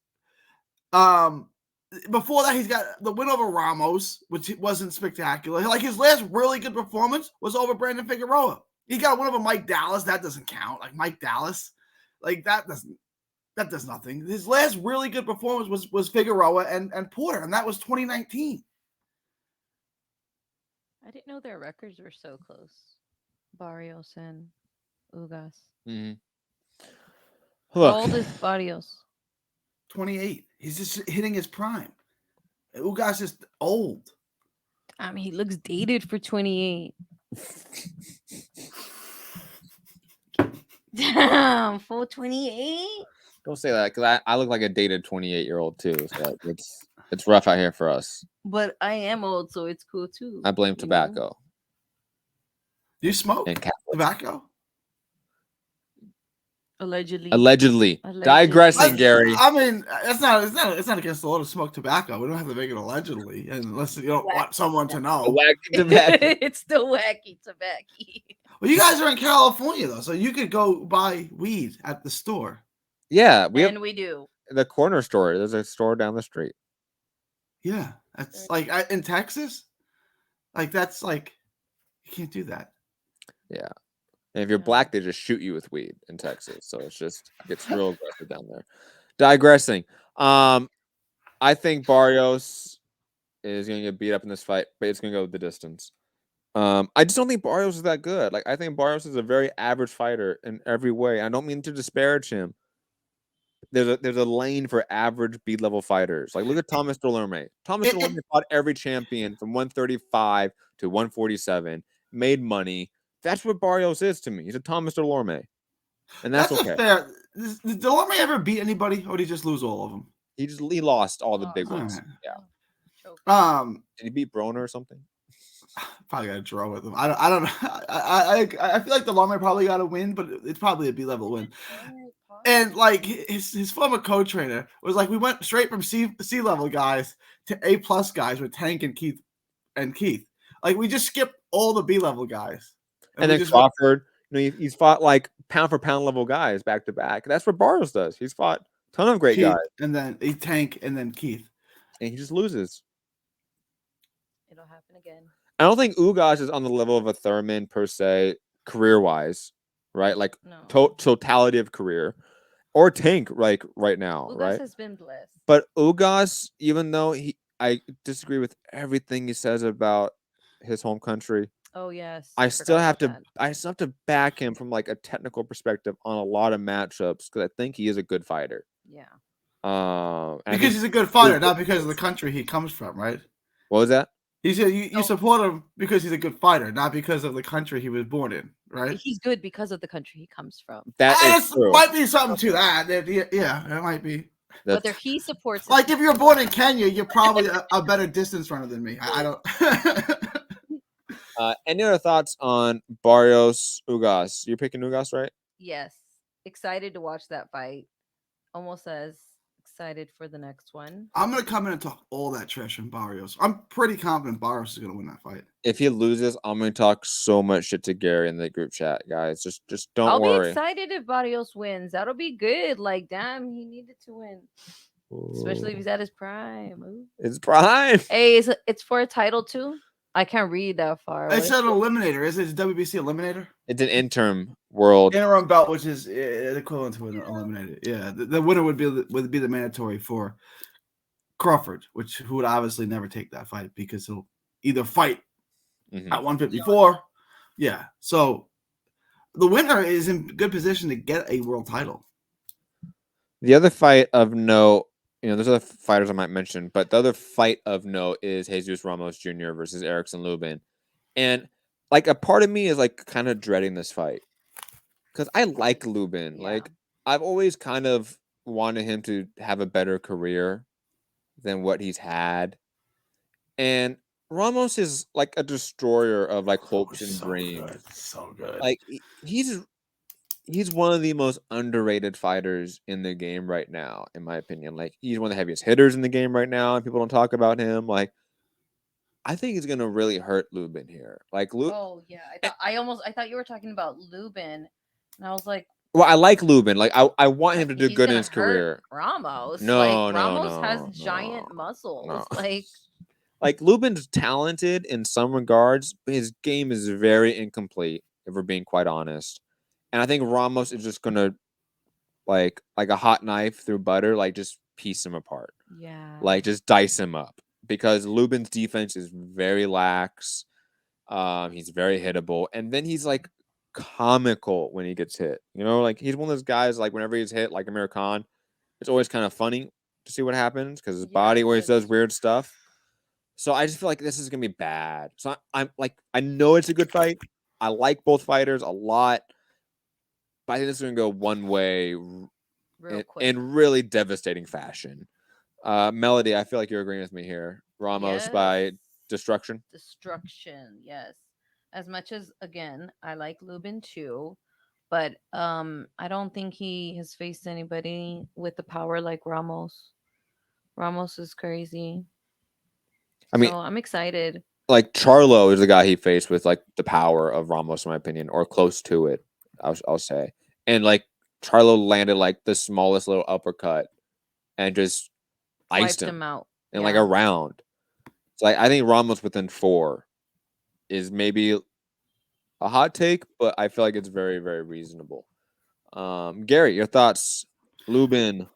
Before that, he's got the win over Ramos, which wasn't spectacular. Like, his last really good performance was over Brandon Figueroa. He got one over Mike Dallas. That doesn't count. Like, Mike Dallas, like, that does nothing. His last really good performance was Figueroa and Porter, and that was 2019. I didn't know their records were so close. Barrios and Ugas. Mm-hmm. How old is Barrios? 28. He's just hitting his prime. Ugas is old. I mean, he looks dated for 28. Damn, full 28. Don't say that, because I look like a dated 28-year-old too. So it's rough out here for us. But I am old, so it's cool too. I blame tobacco. Do you smoke tobacco? Allegedly. Digressing, Gary. I mean, it's not against the law to smoke tobacco. We don't have to make it allegedly, unless you don't want someone to know. It's still wacky tobacco. Well, you guys are in California though, so you could go buy weed at the store. Yeah, we do. The corner store. There's a store down the street. Yeah, that's like in Texas. Like, that's like, you can't do that. Yeah. And if you're black, they just shoot you with weed in Texas. So it's real aggressive down there. Digressing. I think Barrios is going to get beat up in this fight, but it's going to go the distance. I just don't think Barrios is that good. Like, I think Barrios is a very average fighter in every way. I don't mean to disparage him. There's a lane for average B-level fighters. Like, look at Thomas Delorme. Thomas Delorme fought every champion from 135 to 147, made money. That's what Barrios is to me. He's a Thomas Delorme, and that's okay. Fair. Did Delorme ever beat anybody, or did he just lose all of them? He lost all the big ones. Right. Yeah. Did he beat Broner or something? Probably got to draw with him. I don't know. I feel like Delorme probably got a win, but it's probably a B-level win. And like his former co-trainer was like, we went straight from C-level guys to A+ guys with Tank and Keith. Like, we just skipped all the B-level guys. And then Crawford, he's fought like pound for pound level guys back to back. That's what Barrios does. He's fought a ton of great guys. And then he Tank and then Keith. And he just loses. It'll happen again. I don't think Ugas is on the level of a Thurman per se, career-wise, right? Like No. totality of career, or Tank like right now, Ugas right? has been blessed. But Ugas, even though I disagree with everything he says about his home country, Oh yes, I still forgot have about to that. I still have to back him from like a technical perspective on a lot of matchups because I think he is a good fighter. Yeah. And I Because think he's a good fighter, not because of the country he comes from, right? what was that? He said you No. support him because he's a good fighter, not because of the country he was born in, right? He's good because of the country he comes from. That is true. Might be something to that. Yeah, it might be. Whether he supports Like if you're born in Kenya, you're probably a better distance runner than me. I don't. Any other thoughts on Barrios Ugas? You're picking Ugas, right? yes, excited to watch that fight. Almost as excited for the next one. I'm gonna come in and talk all that trash on Barrios. I'm pretty confident Barrios is gonna win that fight. If he loses, I'm gonna talk so much shit to Gary in the group chat, guys. Just don't I'll worry. be excited if Barrios wins. That'll be good. Like, damn, he needed to win. Especially if he's at his prime. Ooh. It's prime. Hey, it's for a title too? I can't read that far. It's an eliminator. It's a WBC eliminator. It's an interim world. Interim belt, which is equivalent to an eliminator. Yeah, the winner would be the mandatory for Crawford, who would obviously never take that fight because he'll either fight at 154. Yeah, so the winner is in good position to get a world title. The other fight of note, there's other fighters I might mention, but the other fight of note is Jesus Ramos Jr. versus Erickson Lubin. And like a part of me is like kind of dreading this fight because I like Lubin. Yeah. Like I've always kind of wanted him to have a better career than what he's had. And Ramos is like a destroyer of like hopes and dreams. Good. So good. Like he's one of the most underrated fighters in the game right now, in my opinion. Like he's one of the heaviest hitters in the game right now, and people don't talk about him. Like I think he's gonna really hurt Lubin here. Like Oh yeah, I thought you were talking about Lubin, and I was like, well, I like Lubin. Like I want him to do he's good in gonna his career. Ramos, No, like no, Ramos no, has no, giant muscles. no. Like Lubin's talented in some regards, but his game is very incomplete, if we're being quite honest. And I think Ramos is just gonna like a hot knife through butter, like just piece him apart. yeah, Like just dice him up because Lubin's defense is very lax. He's very hittable, and then he's like comical when he gets hit. Like he's one of those guys. Like whenever he's hit, like Amir Khan, it's always kind of funny to see what happens because his body always does weird stuff. So I just feel like this is gonna be bad. So I'm like, I know it's a good fight. I like both fighters a lot, but I think this is gonna go one way in really devastating fashion. Melody, I feel like you're agreeing with me here. Ramos by destruction. Destruction, yes. As much as again, I like Lubin too, but I don't think he has faced anybody with the power like Ramos. Ramos is crazy. I mean, so I'm excited. Like Charlo is the guy he faced with like the power of Ramos, in my opinion, or close to it. I'll say, and like Charlo landed like the smallest little uppercut and just iced him out in like a round. So I think Ramos within 4 is maybe a hot take, but I feel like it's very, very reasonable. Gary, your thoughts? Lubin.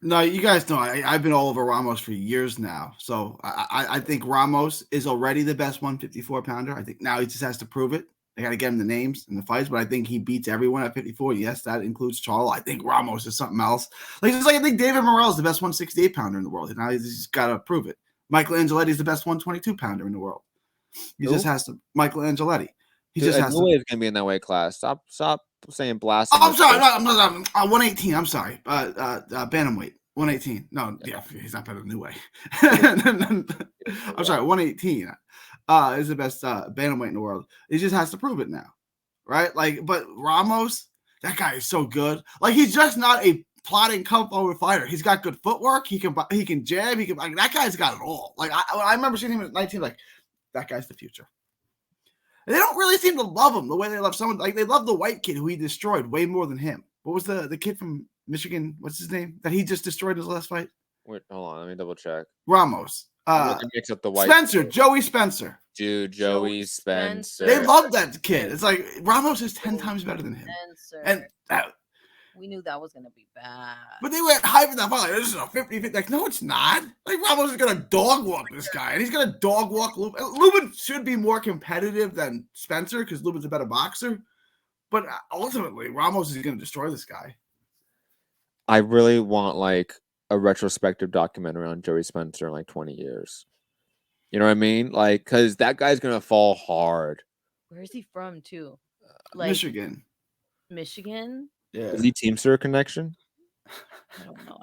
No, you guys know I've been all over Ramos for years now. So I think Ramos is already the best 154 pounder. I think now he just has to prove it. They got to get him the names and the fights, but I think he beats everyone at 54. Yes, that includes Charlo. I think Ramos is something else. Like just like I think David Morrell is the best 168 pounder in the world. Now he's just got to prove it. Michael Angeletti is the best 122 pounder in the world. He just has to. Michael Angeletti. He just has no to. way it's gonna be in that weight class. Stop saying blast. Oh, I'm sorry. No, I'm 118. I'm sorry. Bantamweight. 118. No, yeah, he's not better than New Way. I'm sorry. 118 is the best bantamweight in the world. He just has to prove it now, right? Like, but Ramos, that guy is so good. Like, he's just not a plotting come forward fighter. He's got good footwork. He can jab. Like, that guy's got it all. Like, I remember seeing him at 19. Like, that guy's the future. And they don't really seem to love him the way they love someone. Like, they love the white kid who he destroyed way more than him. What was the kid from Michigan? What's his name that he just destroyed his last fight? Wait, hold on. Let me double check. Ramos. I'm gonna mix up the white. Spencer, Joey Spencer. Dude, Joey Spencer. They love that kid. It's like Ramos is 10 times better than him. Spencer. And we knew that was gonna be bad. but they went hyping that fight. Like, this is a 50-50. Like, no, it's not. Like, Ramos is gonna dog walk this guy, and he's gonna dog walk Lubin. Lubin should be more competitive than Spencer because Lubin's a better boxer. But ultimately, Ramos is gonna destroy this guy. I really want like a retrospective documentary on Joey Spencer in like 20 years. You know what I mean? Like, because that guy's gonna fall hard. Where is he from, too? Michigan. Michigan? Yeah. Is he Teamster connection? I don't know.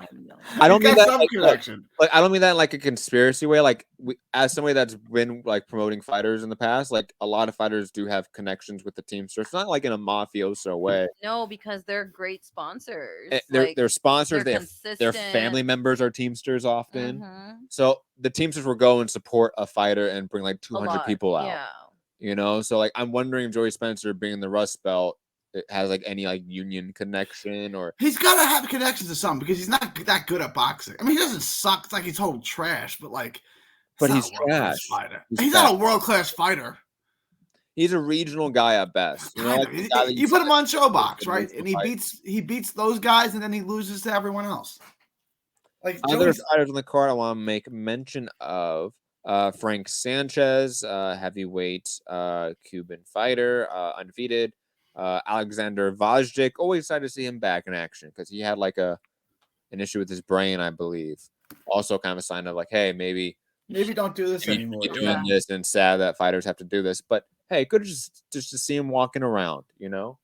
I don't mean that some like, connection. I don't mean that in like a conspiracy way. Like, as somebody that's been like promoting fighters in the past, like a lot of fighters do have connections with the Teamster. It's not like in a mafioso way. No, because they're great sponsors. They're sponsors. They're Their family members are Teamsters often. Mm-hmm. So the Teamsters will go and support a fighter and bring like 200 people out. Yeah. You know, so like I'm wondering if Joey Spencer being in the Rust Belt it has like any like union connection or he's gotta have connections to something because he's not that good at boxing. I mean, he doesn't suck. It's like he's total trash, but like, he's trash. He's not a world-class fighter. He's a regional guy at best. You know, like you put him on Showbox, right? And he beats those guys, and then he loses to everyone else. Like other fighters on the card, I want to make mention of Frank Sanchez, heavyweight Cuban fighter, undefeated. Alexander Vajdic, always excited to see him back in action because he had like an issue with his brain, I believe. Also, kind of a sign of like, hey, maybe don't do this anymore. Doing this, and sad that fighters have to do this, but hey, good just to see him walking around, you know.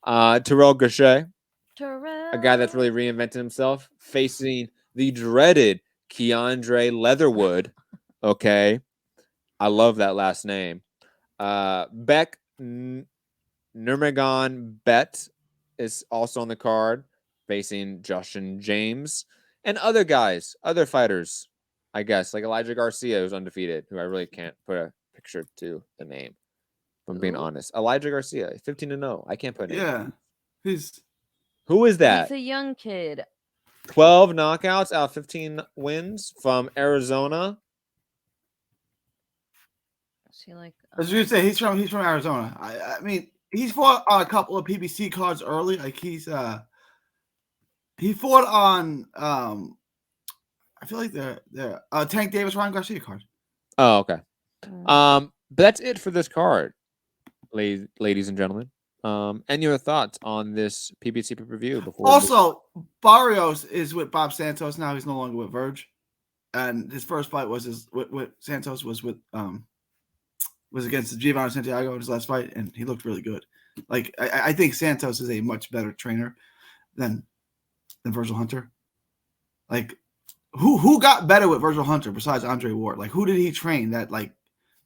Terrell Gachet, a guy that's really reinvented himself, facing the dreaded Keandre Leatherwood. Okay, I love that last name. Beck Nurmagomedov Bet is also on the card, facing Justin James and other guys, other fighters, I guess, like Elijah Garcia, who's undefeated, who I really can't put a picture to the name, if I'm being honest. Elijah Garcia, 15-0. I can't put a name. Yeah. Who is that? He's a young kid. 12 knockouts out of 15 wins from Arizona. Is he like? I was going to say he's from Arizona. I mean, he's fought on a couple of PBC cards early. Like he fought on I feel like the Tank Davis Ryan Garcia card. Oh, okay. But that's it for this card, ladies and gentlemen. Any other thoughts on this PBC pay-per-view before? Also, Barrios is with Bob Santos now. He's no longer with Verge, and his first fight was with Santos was against Giovanni Santiago in his last fight, and he looked really good. Like I think Santos is a much better trainer than Virgil Hunter. Like who got better with Virgil Hunter besides Andre Ward? Like who did he train that like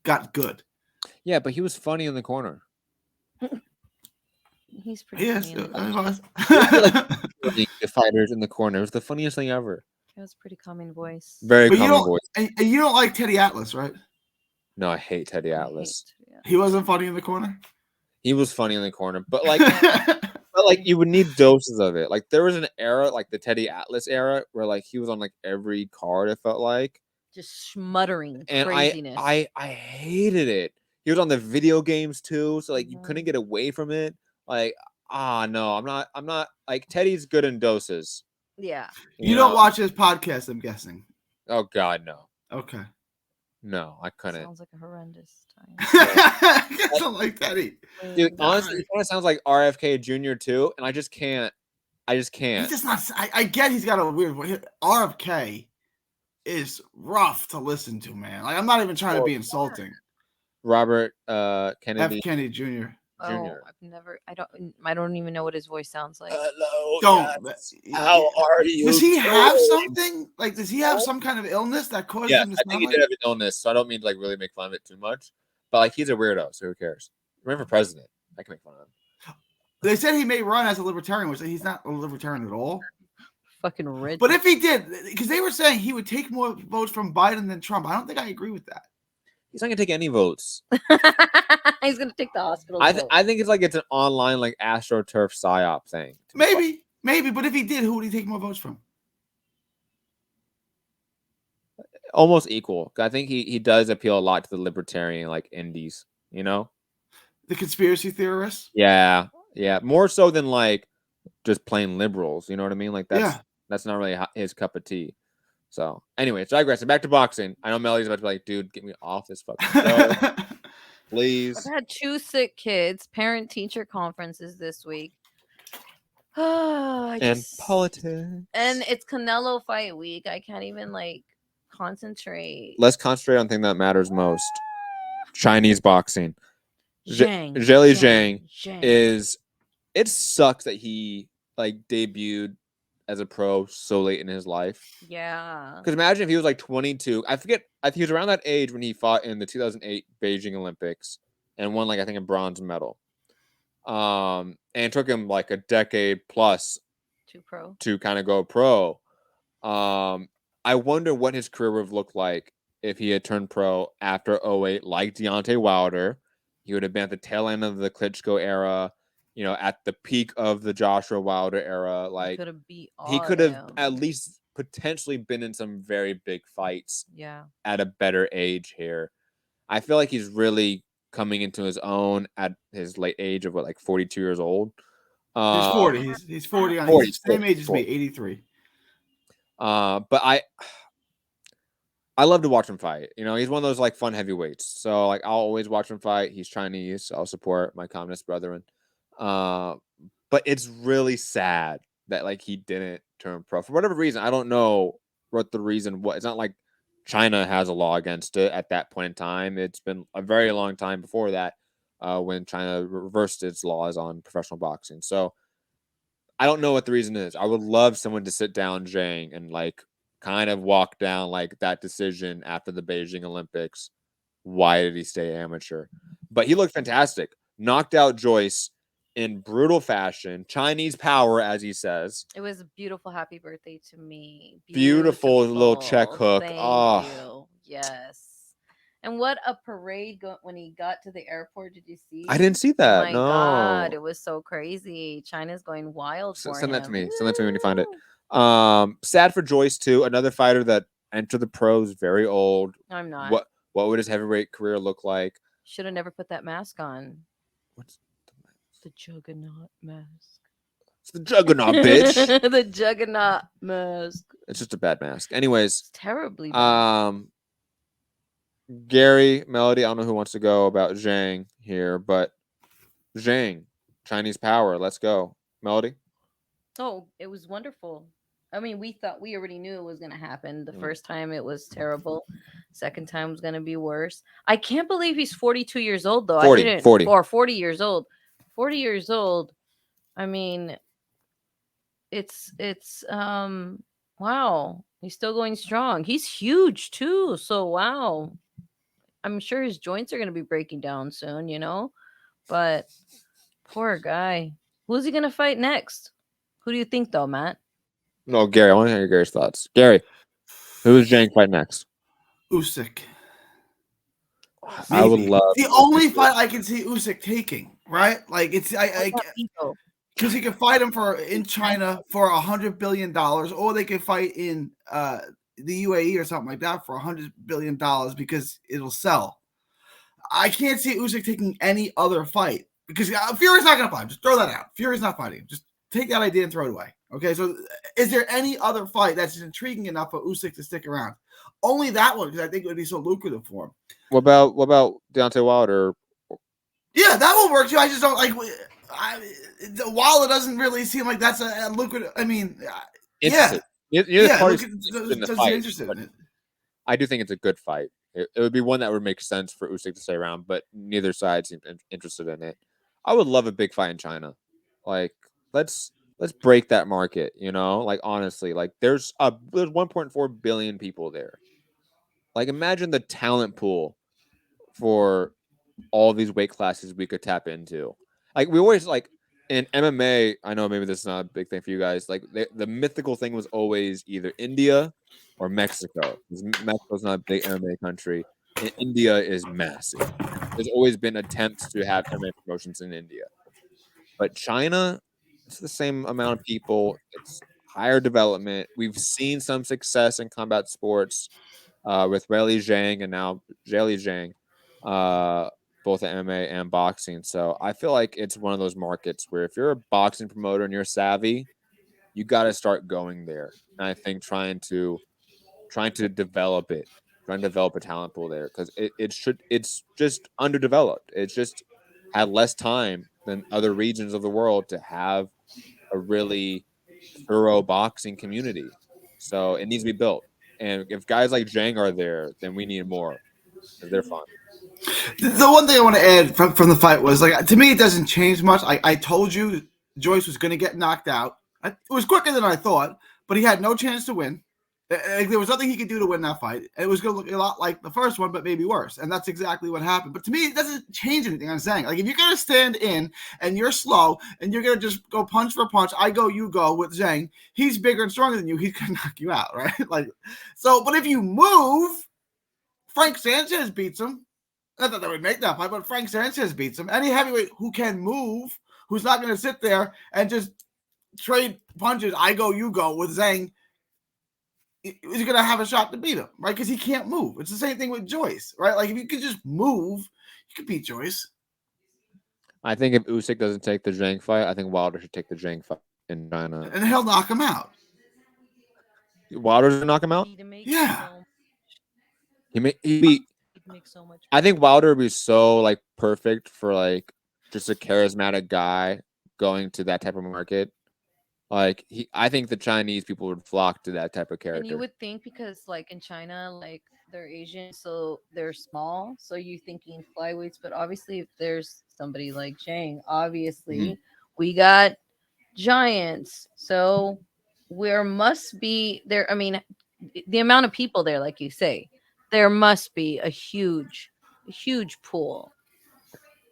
got good? Yeah, but he was funny in the corner. He's pretty funny. The fighters in the corner. It was the funniest thing ever. It was pretty calming voice. Very calming voice. And you don't like Teddy Atlas, right? No, I hate Teddy Atlas. He wasn't funny in the corner? He was funny in the corner, but like you would need doses of it. Like there was an era, like the Teddy Atlas era, where like he was on like every card, it felt like. Just smuttering and craziness. I hated it. He was on the video games too, so like you couldn't get away from it. Like, no, I'm not like Teddy's good in doses. Yeah. You don't watch his podcast, I'm guessing. Oh God, no. Okay. No, I couldn't. Sounds like a horrendous time. I don't like Teddy. Dude, honestly, it kind of sounds like RFK Jr. too, and I just can't. He's just not. I get he's got a weird voice. RFK is rough to listen to, man. Like I'm not even trying to be insulting. Robert Kennedy. F. Kennedy Jr. Oh, I don't even know what his voice sounds like. Hello. How are you? Does he have something? Like, does he have some kind of illness that causes him to I think he did have an illness, so I don't mean to like really make fun of it too much. But like he's a weirdo, so who cares? Remember president. I can make fun of him. They said he may run as a libertarian, which he's not a libertarian at all. Fucking rich. But if he did, because they were saying he would take more votes from Biden than Trump. I don't think I agree with that. He's not gonna take any votes. He's gonna take the hospital. I think it's an online like AstroTurf psyop thing. Maybe, but if he did, who would he take more votes from? almost equal. I think he does appeal a lot to the libertarian like indies, you know? The conspiracy theorists. Yeah. Yeah. More so than like just plain liberals, you know what I mean? Like Yeah. that's not really his cup of tea. So, anyways, digressing back to boxing. I know Melody's about to be like, dude, get me off this fucking show, I've please. had 2 sick kids, parent teacher conferences this week. I And just politics. and it's Canelo fight week. I can't even like concentrate. Let's concentrate on the thing that matters most. Chinese boxing. Zhang, Zheli Zhang, Zhang Zhang. is. It sucks that he like debuted as a pro so late in his life. Yeah. Because imagine if he was like 22. I forget. I think he was around that age when he fought in the 2008 Beijing Olympics and won like I think a bronze medal. And it took him like a decade plus to kind of go pro. I wonder what his career would have looked like if he had turned pro after 08, like Deontay Wilder. He would have been at the tail end of the Klitschko era, you know, at the peak of the Joshua Wilder era. Like he could have at least potentially been in some very big fights. Yeah. At a better age here. I feel like he's really coming into his own at his late age of what, like 42 years old. He's 40. He's 40. 40, He's the same age as me, 83. But I love to watch him fight. You know, he's one of those like fun heavyweights. So like I'll always watch him fight. He's Chinese. So I'll support my communist brethren. But it's really sad that like he didn't turn pro for whatever reason. I don't know what the reason was. It's not like China has a law against it at that point in time. It's been a very long time before that when China reversed its laws on professional boxing. So I don't know what the reason is. I would love someone to sit down Zhang and like kind of walk down like that decision after the Beijing Olympics. Why did he stay amateur? But he looked fantastic. Knocked out Joyce in brutal fashion. Chinese power, as he says. It was a beautiful happy birthday to me. Beautiful little check hook. Thank you. Yes. And what a parade when he got to the airport. Did you see? I didn't see that. My no. God, it was so crazy. China's going wild for Send him. that to me. Send that to me when you find it. Sad for Joyce too. Another fighter that entered the pros very old. I'm not. What would his heavyweight career look like? Should have never put that mask on. What's the Juggernaut mask? It's the Juggernaut, bitch. The Juggernaut mask. It's just a bad mask. Anyways, it's terribly bad. Gary, Melody, I don't know who wants to go about Zhang here, but Zhang, Chinese power. Let's go. Melody? Oh, it was wonderful. I mean, we already knew it was going to happen. The first time it was terrible. Second time was going to be worse. I can't believe he's 42 years old, though. 40. Or 40 years old. 40 years old. I mean, it's wow. He's still going strong. He's huge, too. So, wow. I'm sure his joints are going to be breaking down soon, you know? But poor guy. Who's he going to fight next? Who do you think, though, Matt? No, Gary. I want to hear Gary's thoughts. Gary, who is Zhang fight next? Usyk. I would love the only fight I can see Usyk taking, right? Like it's because he can fight him in China for $100 billion, or they can fight in the UAE or something like that for $100 billion because it'll sell. I can't see Usyk taking any other fight because Fury's not going to fight. Just throw that out. Fury's not fighting. Just take that idea and throw it away. Okay, so is there any other fight that's intriguing enough for Usyk to stick around? Only that one because I think it would be so lucrative for him. What about Deontay Wilder? Yeah, that will work too. I just don't like. Wilder doesn't really seem like that's a lucrative. I mean, yeah, interested in it. I do think it's a good fight. It would be one that would make sense for Usyk to stay around, but neither side seems interested in it. I would love a big fight in China. Like, let's break that market. You know, like honestly, like there's 1.4 billion people there. Like, imagine the talent pool for all these weight classes we could tap into. Like, we always like in MMA. I know maybe this is not a big thing for you guys. Like, the mythical thing was always either India or Mexico. Mexico's not a big MMA country, and India is massive. There's always been attempts to have MMA promotions in India, but China, it's the same amount of people. It's higher development. We've seen some success in combat sports. with Weili Zhang and now Zheli Zhang, both at MMA and boxing. So I feel like it's one of those markets where if you're a boxing promoter and you're savvy, you got to start going there. And I think trying to develop it, trying to develop a talent pool there because it's just underdeveloped. It's just had less time than other regions of the world to have a really thorough boxing community. So it needs to be built. And if guys like Zhang are there, then we need more because they're fun. The one thing I want to add from the fight was like to me it doesn't change much. I told you Joyce was going to get knocked out. It was quicker than I thought, but he had no chance to win. Like, there was nothing he could do to win that fight. It was going to look a lot like the first one, but maybe worse. And that's exactly what happened. But to me, it doesn't change anything. I'm saying, like, if you're going to stand in and you're slow and you're going to just go punch for punch, I go, you go with Zhang. He's bigger and stronger than you. He's going to knock you out, right? Like, so, but if you move, Frank Sanchez beats him. Not that they would make that fight, but Frank Sanchez beats him. Any heavyweight who can move, who's not going to sit there and just trade punches, I go, you go with Zhang, is going to have a shot to beat him, right? Because he can't move. It's the same thing with Joyce, right? Like if you could just move, you could beat Joyce. I think if Usyk doesn't take the Zhang fight, I think Wilder should take the Zhang fight in China. And he'll knock him out. Wilder's gonna knock him out? Yeah. He beat. So much. I think Wilder would be so like perfect for like just a charismatic guy going to that type of market. Like I think the Chinese people would flock to that type of character. And you would think because like in China, like they're Asian, so they're small. So you're thinking flyweights, but obviously if there's somebody like Zhang, obviously we got giants. So there must be there. I mean, the amount of people there, like you say, there must be a huge pool.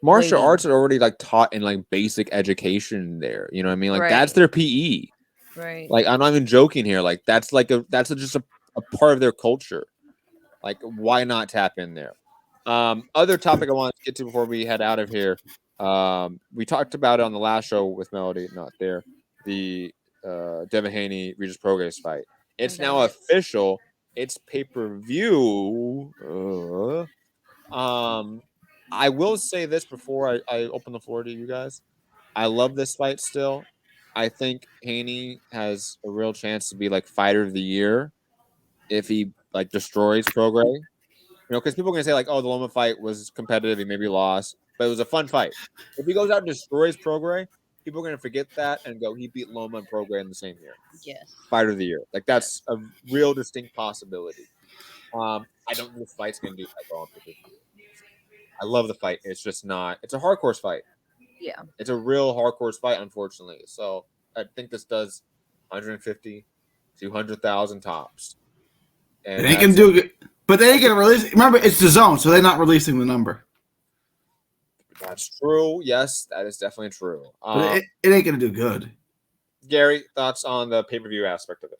Martial arts are already like taught in like basic education there. You know what I mean? Like that's their PE. Right. Like I'm not even joking here. Like that's just a part of their culture. Like why not tap in there? Other topic I wanted to get to before we head out of here. We talked about it on the last show with Melody, not there. The Devin Haney Regis Prograis fight. It's now official. It's pay-per-view. I will say this before I open the floor to you guys. I love this fight still. I think Haney has a real chance to be like fighter of the year if he like destroys Prograis. You know, because people are gonna say like, "Oh, the Loma fight was competitive. He maybe lost, but it was a fun fight." If he goes out and destroys Prograis, people are gonna forget that and go, "He beat Loma and Prograis in the same year." Yes, fighter of the year. Like that's a real distinct possibility. I don't know if the fight's gonna do that well. I love the fight. It's just not. It's a hardcore fight. Yeah, it's a real hardcore fight, unfortunately. So I think this does 150, 200,000 tops. And they can do it, but they ain't gonna release. Remember, it's the zone, so they're not releasing the number. That's true. Yes, that is definitely true. But it ain't gonna do good. Gary, thoughts on the pay-per-view aspect of it?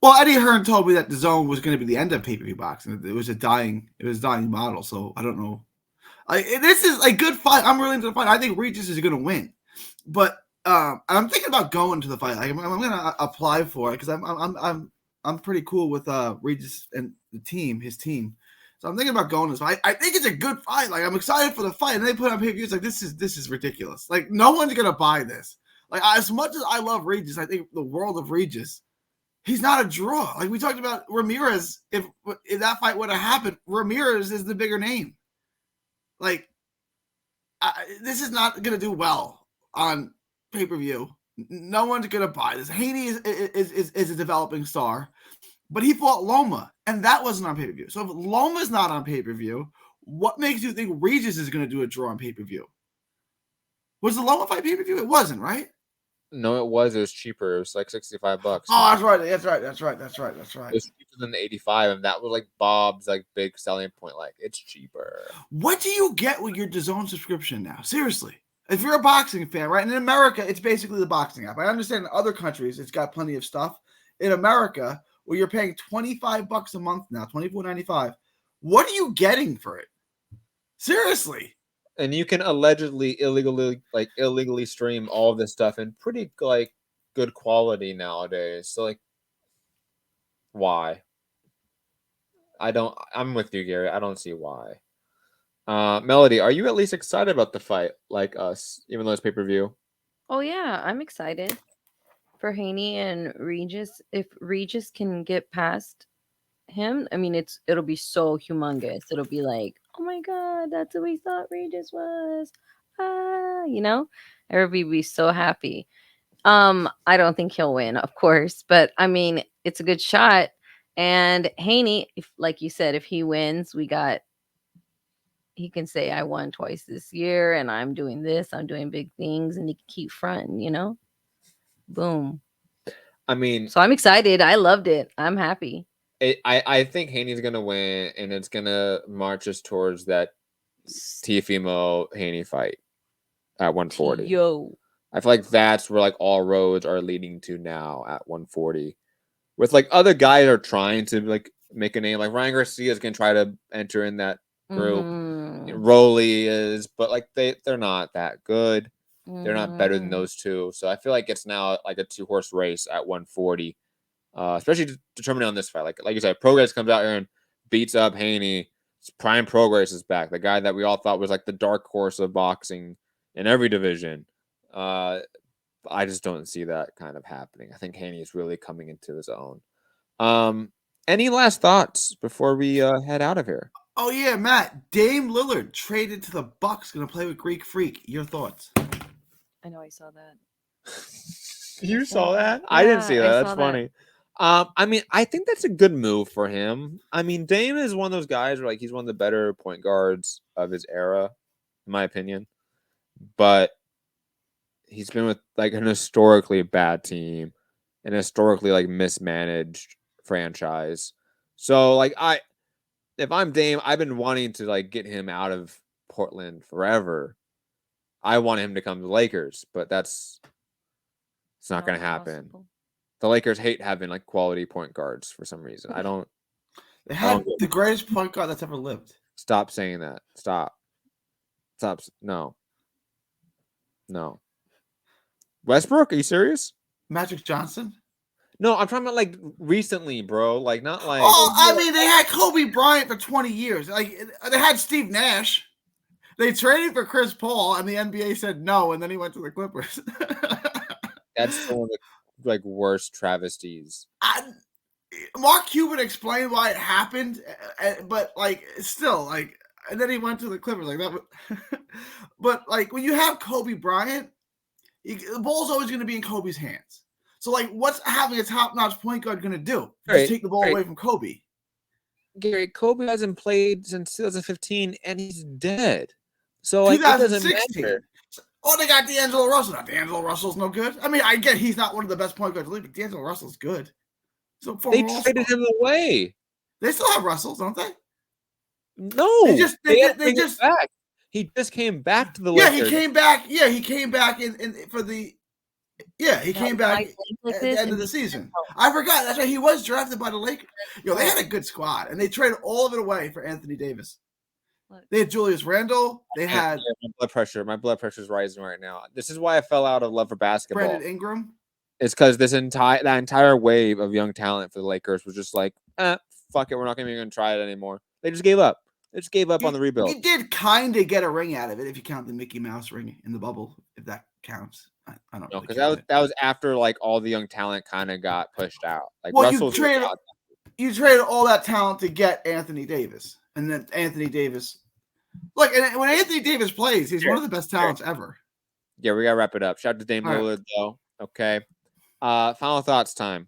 Well, Eddie Hearn told me that the zone was going to be the end of pay-per-view boxing. It was a dying model. So I don't know. This is a good fight. I'm really into the fight. I think Regis is going to win, but I'm thinking about going to the fight. Like, I'm going to apply for it because I'm pretty cool with Regis and his team. So I'm thinking about going to this fight. I think it's a good fight. Like I'm excited for the fight, and they put on pay-per-views. Like this is ridiculous. Like no one's going to buy this. Like as much as I love Regis, I think the world of Regis. He's not a draw. Like we talked about Ramirez. If that fight would have happened, Ramirez is the bigger name. Like, this is not going to do well on pay-per-view. No one's going to buy this. Haney is a developing star, but he fought Loma, and that wasn't on pay-per-view. So if Loma's not on pay-per-view, what makes you think Regis is going to do a draw on pay-per-view? Was the Loma fight pay-per-view? It wasn't, right? No, it was. It was cheaper. It was like $65. Oh, that's right. That's right. It was cheaper than the 85, and that was like Bob's like big selling point. Like it's cheaper. What do you get with your DAZN subscription now? Seriously, if you're a boxing fan, right? And in America, it's basically the boxing app. I understand in other countries, it's got plenty of stuff. In America, where you're paying $25 a month now, $24.95. What are you getting for it? Seriously. And you can illegally, illegally stream all of this stuff in pretty like good quality nowadays. So like, why? I'm with you, Gary. I don't see why. Melody, are you at least excited about the fight, like us, even though it's pay-per-view? Oh yeah, I'm excited for Haney and Regis. If Regis can get past him, I mean, it'll be so humongous. It'll be like, oh my god, that's who we thought Regis was. Everybody be so happy. I don't think he'll win, of course, but I mean, it's a good shot. And Haney, if like you said, if he wins, he can say I won twice this year, and I'm doing this, I'm doing big things, and he can keep fronting. Boom. I mean, So I'm excited. I loved it. I'm happy. I think Haney's gonna win, and it's gonna march us towards that Tiafimo Haney fight at 140. Yo. I feel like that's where like all roads are leading to now at 140. With like other guys are trying to like make a name, like Ryan Garcia is gonna try to enter in that group. Rolly is, but like they're not that good. They're not better than those two. So I feel like it's now like a 2-horse race at 140. Especially determining on this fight. Like you said, Progress comes out here and beats up Haney. Prime Progress is back. The guy that we all thought was like the dark horse of boxing in every division. I just don't see that kind of happening. I think Haney is really coming into his own. Any last thoughts before we head out of here? Oh yeah, Matt. Dame Lillard traded to the Bucks, gonna play with Greek Freak. Your thoughts? I know I saw that. You saw that? I didn't see that. That's funny. I mean, I think that's a good move for him. I mean, Dame is one of those guys where like he's one of the better point guards of his era, in my opinion. But he's been with like an historically bad team, an historically like mismanaged franchise. So like if I'm Dame, I've been wanting to like get him out of Portland forever. I want him to come to the Lakers, but it's not going to happen. Possible. The Lakers hate having like quality point guards for some reason. I don't. They had the greatest point guard that's ever lived. Stop saying that. Stop. No. Westbrook? Are you serious? Magic Johnson? No, I'm talking about like recently, bro. Like not like. Oh, I mean, they had Kobe Bryant for 20 years. Like they had Steve Nash. They traded for Chris Paul, and the NBA said no, and then he went to the Clippers. That's one of the like worst travesties. Mark Cuban explained why it happened, but like still like, and then he went to the Clippers like that. But like when you have Kobe Bryant, the ball's always going to be in Kobe's hands. So like, what's having a top-notch point guard going to do? Just take the ball away from Kobe. Gary, Kobe hasn't played since 2015, and he's dead. So like, it doesn't matter. Oh, they got D'Angelo Russell. Now, D'Angelo Russell's no good. I mean, I get he's not one of the best point guards in the league, but D'Angelo Russell's good. So they traded him away. They still have Russell, don't they? No, they just back. He just came back to the Lakers. Yeah, he came back. Yeah, he came back for the. Yeah, he came back at the end of the season. I forgot. That's right. He was drafted by the Lakers. Yo, they had a good squad, and they traded all of it away for Anthony Davis. They had Julius Randle. They had my blood pressure is rising right now. This is why I fell out of love for basketball. Brandon Ingram. It's because that entire wave of young talent for the Lakers was just like, fuck it, we're not even going to try it anymore. They just gave up. They just gave up on the rebuild. You did kind of get a ring out of it if you count the Mickey Mouse ring in the bubble, if that counts. I don't know. Because that was after like all the young talent kind of got pushed out. Like you traded all that talent to get Anthony Davis, and then Anthony Davis. Look, and when Anthony Davis plays, he's one of the best talents ever. Yeah, we gotta wrap it up. Shout out to Dame Lillard, though. Okay. Final thoughts time.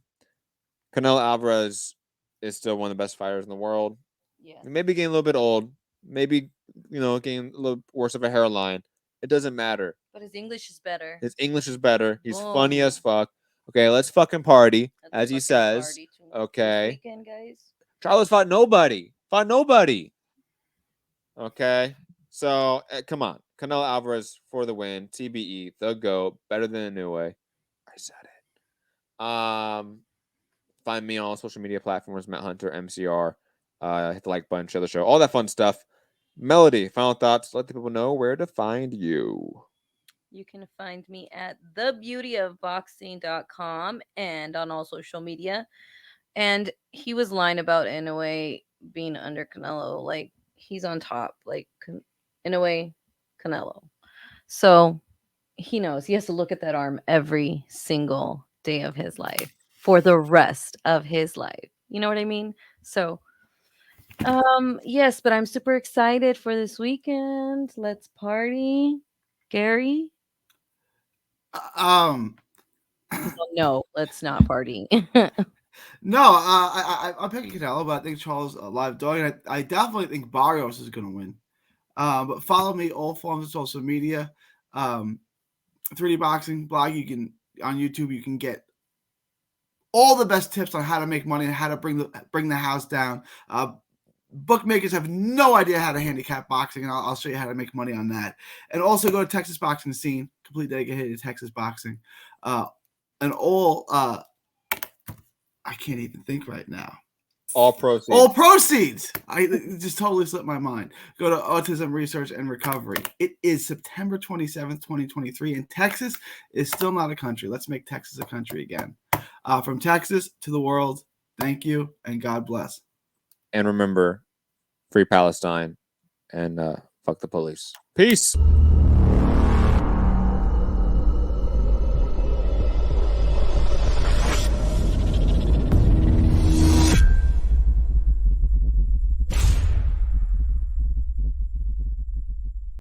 Canelo Alvarez is still one of the best fighters in the world. Yeah. Maybe getting a little bit old. Maybe, getting a little worse of a hairline. It doesn't matter. But his English is better. He's funny as fuck. Okay, let's fucking party, as he says. Okay. Weekend, guys. Charlo's fought nobody. Okay. So, come on. Canelo Alvarez for the win. TBE, the GOAT. Better than Inoue. I said it. Find me on all social media platforms, Matt Hunter, MCR. Hit the like button, share the show, all that fun stuff. Melody, final thoughts. Let the people know where to find you. You can find me at thebeautyofboxing.com and on all social media. And he was lying about Inoue, being under Canelo. Like he's on top, like in a way, Canelo. So he knows he has to look at that arm every single day of his life for the rest of his life. You know what I mean? So yes, but I'm super excited for this weekend. Let's party. Gary? Um, No, let's not party. no, I'm picking Canelo, but I think Charles a live dog. And I definitely think Barrios is going to win. But follow me all forms of social media. 3D Boxing blog. You can on YouTube. You can get all the best tips on how to make money and how to bring the house down. Bookmakers have no idea how to handicap boxing, and I'll show you how to make money on that. And also go to Texas Boxing Scene, complete dedicated to Texas boxing. And all I can't even think right now. All proceeds. All proceeds. It just totally slipped my mind. Go to Autism Research and Recovery. It is September 27th, 2023, and Texas is still not a country. Let's make Texas a country again. From Texas to the world, thank you, and God bless. And remember, free Palestine and fuck the police. Peace.